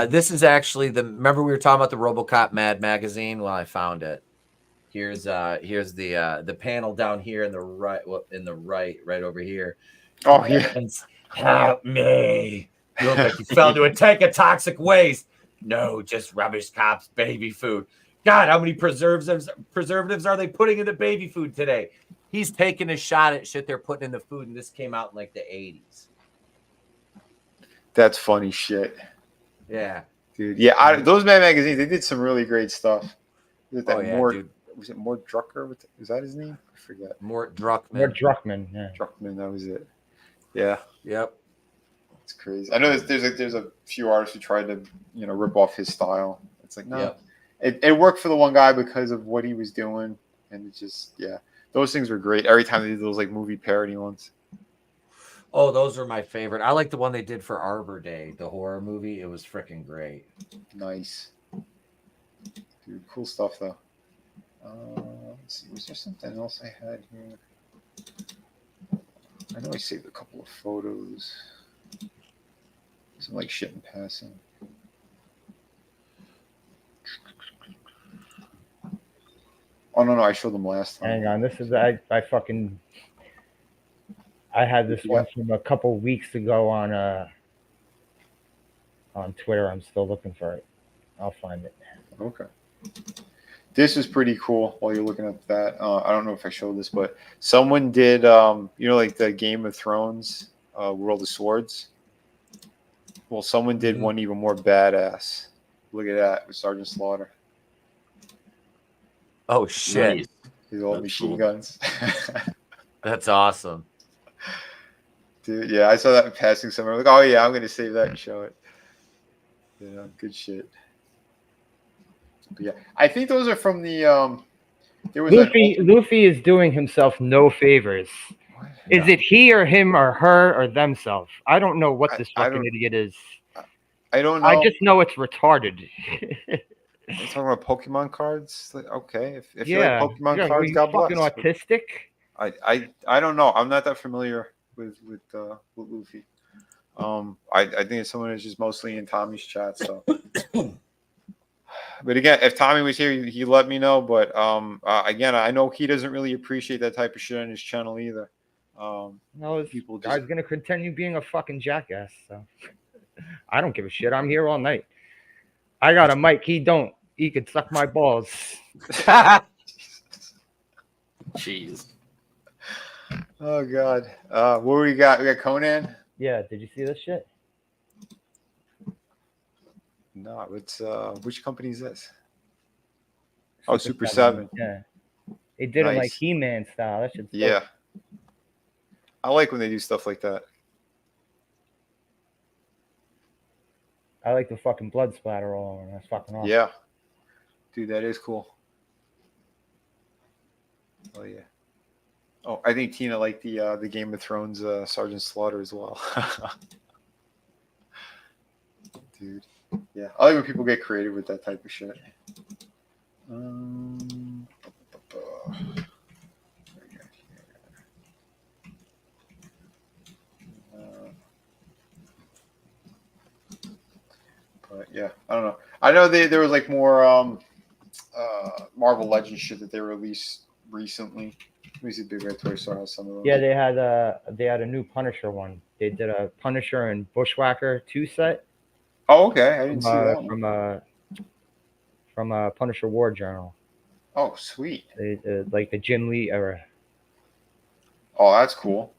Speaker 4: This is actually remember we were talking about the RoboCop Mad magazine? Well, I found it. Here's the panel down here in the right, right over here.
Speaker 2: Oh, yeah.
Speaker 4: Help me. You look like you fell into a tank of toxic waste. No, just rubbish cops, baby food. God, how many preservatives are they putting in the baby food today? He's taking a shot at shit they're putting in the food, and this came out in like the 80s. That's
Speaker 2: funny shit.
Speaker 4: Yeah.
Speaker 2: Dude, yeah, those Mad magazines, they did some really great stuff.
Speaker 4: Dude.
Speaker 2: Was it Mort Drucker? Is that his name? I forget.
Speaker 4: Mort Druckmann.
Speaker 1: Mort Druckmann, yeah.
Speaker 2: Druckmann, that was it. Yeah.
Speaker 4: Yep.
Speaker 2: It's crazy. I know there's a few artists who tried to rip off his style. It's like no, it worked for the one guy because of what he was doing, and it's just those things were great. Every time they did those like movie parody ones.
Speaker 4: Oh, those were my favorite. I like the one they did for Arbor Day, the horror movie. It was freaking great.
Speaker 2: Nice, dude. Cool stuff though. Let's see. Was there something else I had here? I know I saved a couple of photos. Some like shit in passing. Oh no, I showed them last time.
Speaker 1: Hang on, this is I had this one from a couple weeks ago on Twitter. I'm still looking for it. I'll find it.
Speaker 2: Okay. This is pretty cool. While you're looking at that, I don't know if I showed this, but someone did, like the Game of Thrones, World of Swords. Well, someone did one even more badass. Look at that with Sergeant Slaughter.
Speaker 4: Oh shit!
Speaker 5: Nice.
Speaker 2: These old machine guns.
Speaker 4: That's awesome.
Speaker 2: Dude, yeah, I saw that in passing somewhere. Like, oh yeah, I'm gonna save that and show it. Yeah, good shit. But yeah, I think those are from the there was
Speaker 1: Luffy is doing himself no favors. What? Is it he or him or her or themselves? I don't know what this fucking idiot is.
Speaker 2: I don't know.
Speaker 1: I just know it's retarded.
Speaker 2: You're talking about Pokemon cards? Okay, if you like Pokemon cards, God bless.
Speaker 1: Fucking autistic.
Speaker 2: I don't know. I'm not that familiar with Luffy. I think it's someone who's just mostly in Tommy's chat. So, but again, if Tommy was here, he let me know. But again, I know he doesn't really appreciate that type of shit on his channel either.
Speaker 1: No, people guy's gonna continue being a fucking jackass. So I don't give a shit. I'm here all night. I got a mic. He don't. He could suck my balls.
Speaker 5: Jeez.
Speaker 2: Oh God. What we got? We got Conan.
Speaker 1: Yeah. Did you see this shit?
Speaker 2: No. It's which company is this? Oh, Super 7.
Speaker 1: Yeah. They did it like He-Man style. That shit's dope.
Speaker 2: I like when they do stuff like that.
Speaker 1: I like the fucking blood splatter all over. That's fucking awesome.
Speaker 2: Yeah. Dude, that is cool. Oh yeah. Oh, I think Tina liked the Game of Thrones Sergeant Slaughter as well. Dude. Yeah. I like when people get creative with that type of shit. But yeah, I don't know. I know there was like more Marvel Legends shit that they released recently. Let me see Big Red Toy Store has some of those.
Speaker 1: Yeah, they had a new Punisher one. They did a Punisher and Bushwhacker 2 set.
Speaker 2: Oh, okay. I didn't see that one.
Speaker 1: From a Punisher War Journal.
Speaker 2: Oh, sweet.
Speaker 1: Like the Jim Lee era.
Speaker 2: Oh, that's cool.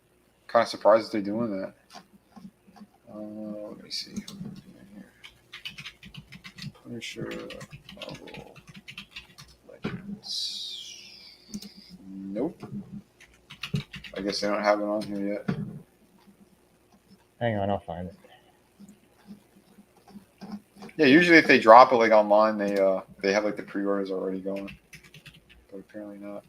Speaker 2: Kind of surprised that they're doing that. Let me see. Punisher Marvel Legends. Nope. I guess they don't have it on here yet.
Speaker 1: Hang on, I'll find it.
Speaker 2: Yeah, usually if they drop it like online, they have like the pre-orders already going, but apparently not.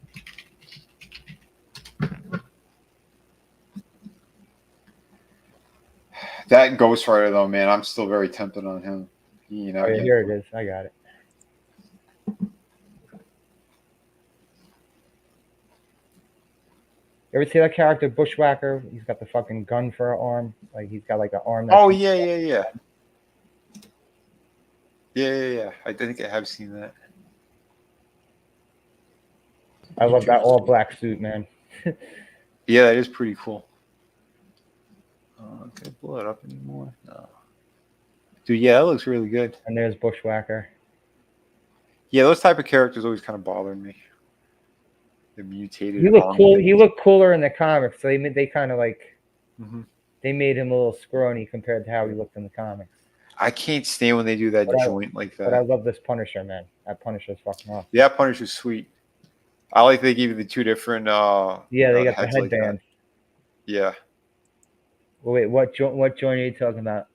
Speaker 2: That Ghost Rider though, man, I'm still very tempted on him. You know,
Speaker 1: here it is. I got it. You ever see that character Bushwhacker? He's got the fucking gun for an arm. Like he's got like an arm.
Speaker 2: Oh yeah. Yeah. I think I have seen that.
Speaker 1: I love that all black suit, man.
Speaker 2: Yeah, that is pretty cool. Can I blow it up anymore? No. Dude, yeah, that looks really good.
Speaker 1: And there's Bushwhacker.
Speaker 2: Yeah, those type of characters always kind of bother me. The mutated.
Speaker 1: He looked cool. He looked cooler in the comics. So they kind of like they made him a little scrawny compared to how he looked in the comics.
Speaker 2: I can't stand when they do that joint like that.
Speaker 1: But I love this Punisher, man. That Punisher's fucking awesome.
Speaker 2: Yeah, Punisher's sweet. I like they give you the two different.
Speaker 1: Yeah, they got the headband.
Speaker 2: Like yeah.
Speaker 1: Wait, what joint are you talking about?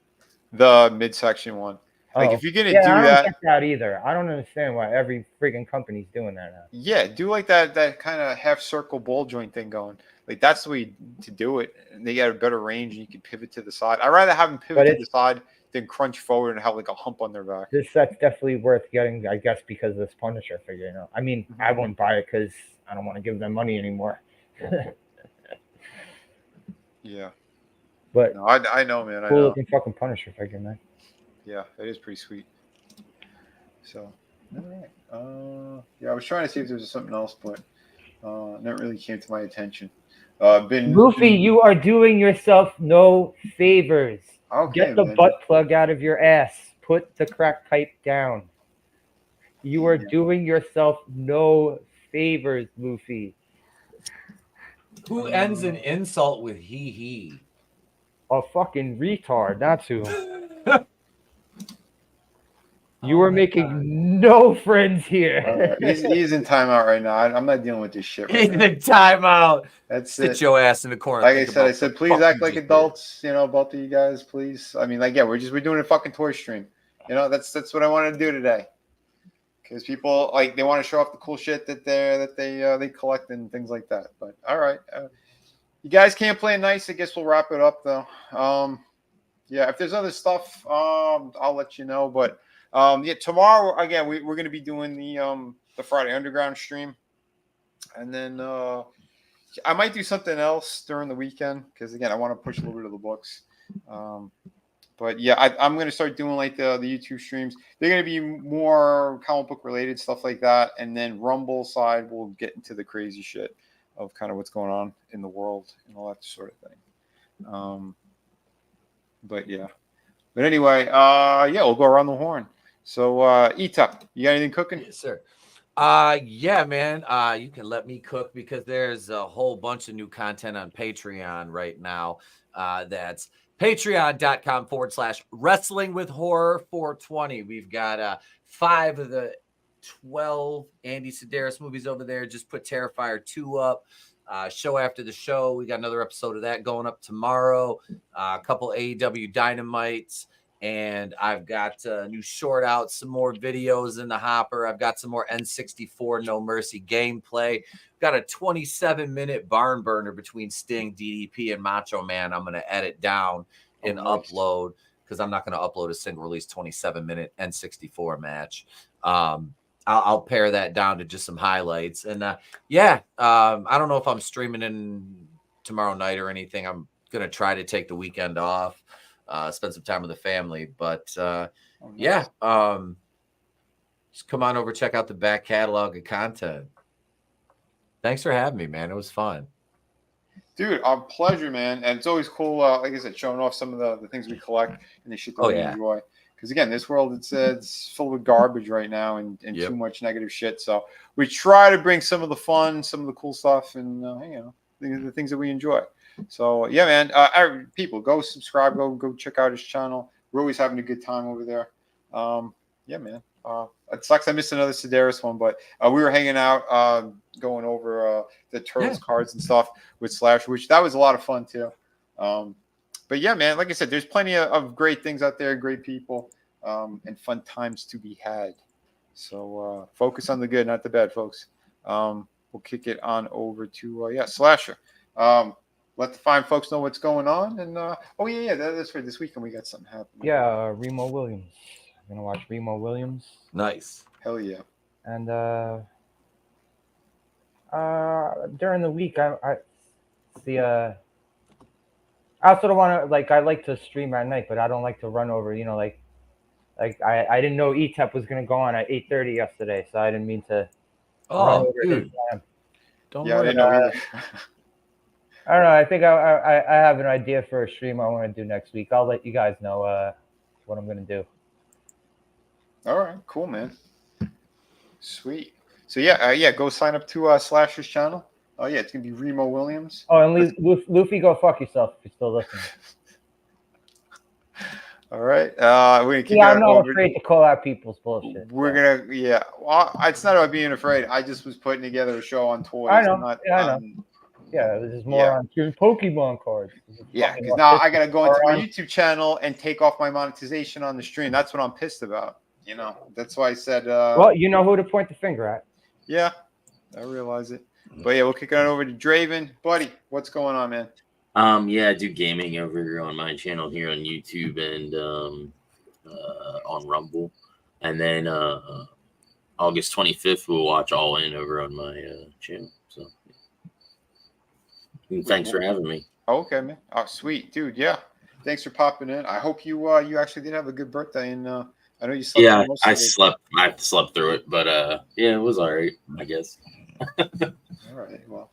Speaker 2: The midsection one Like if you're gonna
Speaker 1: I
Speaker 2: do
Speaker 1: don't get that either. I don't understand why every freaking company's doing that now.
Speaker 2: Yeah, do like that kind of half circle ball joint thing going. Like that's the way to do it. And they get a better range and you can pivot to the side. I'd rather have them pivot to the side than crunch forward and have like a hump on their back.
Speaker 1: This set's definitely worth getting, I guess, because of this Punisher figure. You know, I mean, I wouldn't buy it because I don't want to give them money anymore.
Speaker 2: Yeah,
Speaker 1: but
Speaker 2: no, I know, man.
Speaker 1: Cool looking fucking Punisher figure, man.
Speaker 2: Yeah, it is pretty sweet. So, all right. Yeah, I was trying to see if there was something else, but that really came to my attention.
Speaker 1: Luffy, you are doing yourself no favors.
Speaker 2: Okay,
Speaker 1: get the butt plug out of your ass. Put the crack pipe down. You are doing yourself no favors, Luffy.
Speaker 4: Who ends an insult with he?
Speaker 1: A fucking retard, that's who. You are making no friends here.
Speaker 2: He's in timeout right now. I'm not dealing with this shit right now.
Speaker 4: He's in timeout.
Speaker 2: That's
Speaker 4: Sit your ass in the corner.
Speaker 2: Like I said, please act like adults. You know, both of you guys, please. I mean, like, yeah, we're doing a fucking toy stream. You know, that's what I wanted to do today. Because people like they want to show off the cool shit that they collect and things like that. But all right, you guys can't play nice. I guess we'll wrap it up though. Yeah, if there's other stuff, I'll let you know. But yeah, tomorrow again we're going to be doing the Friday Underground stream, and then I might do something else during the weekend because again I want to push a little bit of the books. But yeah, I'm going to start doing like the YouTube streams. They're going to be more comic book related stuff like that, and then Rumble side we'll get into the crazy shit of kind of what's going on in the world and all that sort of thing. But yeah. But anyway, yeah, we'll go around the horn. So, Ita, you got anything cooking?
Speaker 4: Yes, sir. Yeah, man. You can let me cook because there's a whole bunch of new content on Patreon right now. That's patreon.com/wrestling with horror 420. We've got 5 of the 12 Andy Sedaris movies over there. Just put Terrifier 2 up. Show after the show. We got another episode of that going up tomorrow. A couple AEW Dynamites. And I've got a new short out, some more videos in the hopper. I've got some more N64 No Mercy gameplay. Got a 27-minute barn burner between Sting, DDP, and Macho Man. I'm going to edit down and upload because I'm not going to upload a single release 27-minute N64 match. I'll pare that down to just some highlights. And yeah, I don't know if I'm streaming in tomorrow night or anything. I'm going to try to take the weekend off. Spend some time with the family, but yeah, just come on over, check out the back catalog of content. Thanks for having me, man. It was fun,
Speaker 2: dude. A pleasure, man. And it's always cool, like I said, showing off some of the things we collect and the shit that we enjoy. Because again, this world it's full of garbage right now and too much negative shit. So we try to bring some of the fun, some of the cool stuff, and you know, the things that we enjoy. So yeah, man. People, go subscribe. Go check out his channel. We're always having a good time over there. Yeah, man. It sucks I missed another Sedaris one, but we were hanging out, going over the Turtles cards and stuff with Slash, which that was a lot of fun too. But yeah, man. Like I said, there's plenty of great things out there, great people, and fun times to be had. So focus on the good, not the bad, folks. We'll kick it on over to Slasher. Let the fine folks know what's going on. And that's for this weekend. We got something happening.
Speaker 1: Yeah, Remo Williams. I'm gonna watch Remo Williams.
Speaker 4: Nice.
Speaker 2: Hell yeah.
Speaker 1: And during the week, I see. I also don't want to I like to stream at night, but I don't like to run over. You know, like I didn't know ETEP was gonna go on at 8:30 yesterday, so I didn't mean to.
Speaker 4: Oh, dude.
Speaker 2: Don't worry. I didn't know either.
Speaker 1: I don't know. I think I have an idea for a stream I want to do next week. I'll let you guys know what I'm going to do.
Speaker 2: All right. Cool, man. Sweet. So, yeah, go sign up to Slasher's channel. Oh, yeah, it's going to be Remo Williams.
Speaker 1: Oh, and Luffy, go fuck yourself if you're still listening.
Speaker 2: All right. We're going to keep
Speaker 1: I'm not afraid to call out people's bullshit.
Speaker 2: We're going to, well, it's not about being afraid. I just was putting together a show on toys.
Speaker 1: I know. I know. Yeah, this is more on Pokemon cards.
Speaker 2: Yeah, because now I gotta go into my YouTube channel and take off my monetization on the stream. That's what I'm pissed about. You know, that's why I said.
Speaker 1: Well, you know who to point the finger at.
Speaker 2: Yeah, I realize it. But yeah, we'll kick it on over to Draven, buddy. What's going on, man?
Speaker 5: Yeah, I do gaming over on my channel here on YouTube and on Rumble, and then August 25th we'll watch All In over on my channel. So, and thanks for having me.
Speaker 2: Okay, man. Oh, sweet, dude. Yeah, thanks for popping in. I hope you you actually did have a good birthday, and I know you slept.
Speaker 5: Yeah, I slept. I slept through it, but yeah, it was all right, I guess.
Speaker 2: All right, well.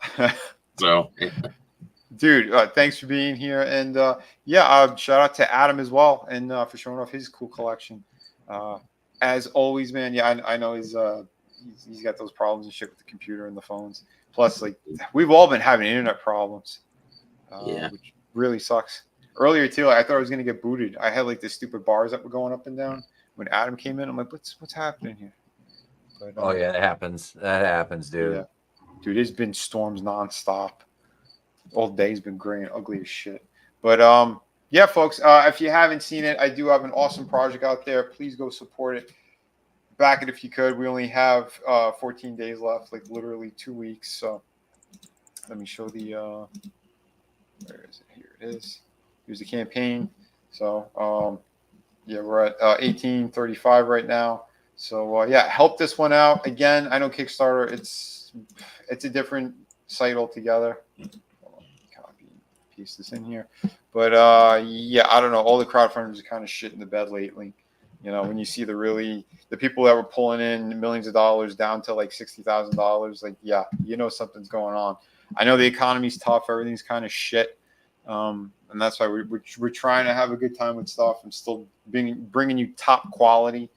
Speaker 5: So.
Speaker 2: Dude, thanks for being here, and yeah, shout out to Adam as well, and for showing off his cool collection. As always, man. Yeah, I know he's got those problems and shit with the computer and the phones. Plus, like, we've all been having internet problems, which really sucks. Earlier too, I thought I was gonna get booted. I had like the stupid bars that were going up and down. When Adam came in, I'm like, what's happening here? But,
Speaker 4: oh yeah, that happens. That happens, dude.
Speaker 2: Yeah. Dude, it's been storms nonstop. All day's been gray and ugly as shit. But yeah, folks, if you haven't seen it, I do have an awesome project out there. Please go support it. Back it if you could. We only have 14 days left, like literally 2 weeks. So let me show the where is it? Here it is. Here's the campaign. So yeah, we're at 1835 right now. So yeah, help this one out. Again, I know Kickstarter, it's a different site altogether. Piece this in here, but yeah, I don't know, all the crowdfunders are kind of shit in the bed lately. You know, when you see the people that were pulling in millions of dollars down to like $60,000, like, yeah, you know something's going on. I know the economy's tough, everything's kind of shit, and that's why we're trying to have a good time with stuff and still bringing you top quality.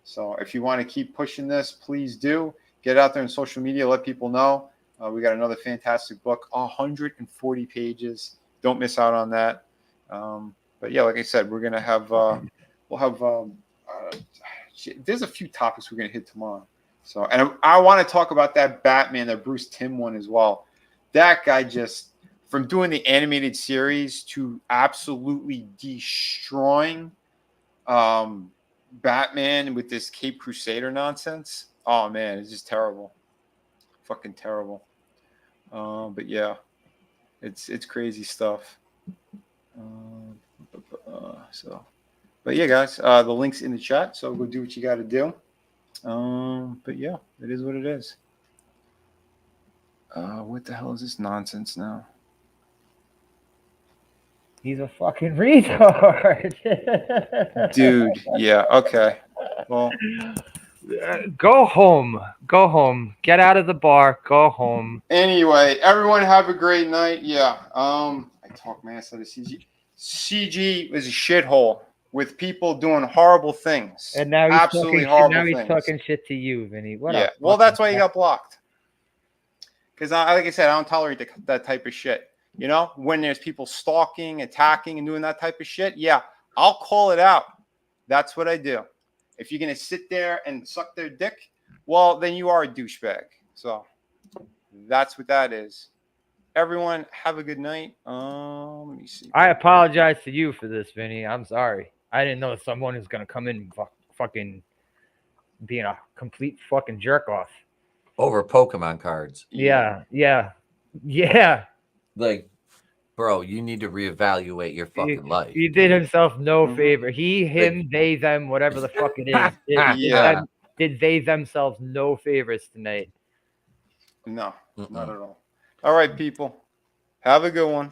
Speaker 2: So if you want to keep pushing this, please do get out there on social media, let people know. We got another fantastic book, 140 pages. Don't miss out on that. But yeah, like I said, we're gonna have we'll have there's a few topics we're gonna hit tomorrow. So, and I want to talk about that Batman, that Bruce Timm one as well. That guy, just from doing the animated series to absolutely destroying Batman with this Cape Crusader nonsense. Oh man, it's just terrible. Fucking terrible. But yeah, it's crazy stuff. So, but yeah, guys, the link's in the chat, so go do what you got to do. But yeah, it is what it is. What the hell is this nonsense now?
Speaker 1: He's a fucking retard.
Speaker 2: Dude, yeah, okay. Well,
Speaker 1: go home. Go home. Get out of the bar. Go home.
Speaker 2: Anyway, everyone have a great night. Yeah. I talk my ass out of CG. CG is a shithole with people doing horrible things.
Speaker 1: And now he's
Speaker 2: absolutely horrible things.
Speaker 1: Now he's talking shit to you, Vinnie. What?
Speaker 2: Yeah. Well, that's why he got blocked. Because, like I said, I don't tolerate that type of shit. You know, when there's people stalking, attacking, and doing that type of shit, yeah, I'll call it out. That's what I do. If you're going to sit there and suck their dick, well, then you are a douchebag. So that's what that is. Everyone, have a good night. Let me see.
Speaker 1: I apologize to you for this, Vinnie. I'm sorry. I didn't know someone was going to come in and fucking being a complete fucking jerk off.
Speaker 4: Over Pokemon cards.
Speaker 1: Yeah.
Speaker 4: Like, bro, you need to reevaluate your fucking life.
Speaker 1: He did himself no favor. He, him, they, them, whatever the fuck it is. Did they themselves no favors tonight?
Speaker 2: No, not at all. All right, people. Have a good one.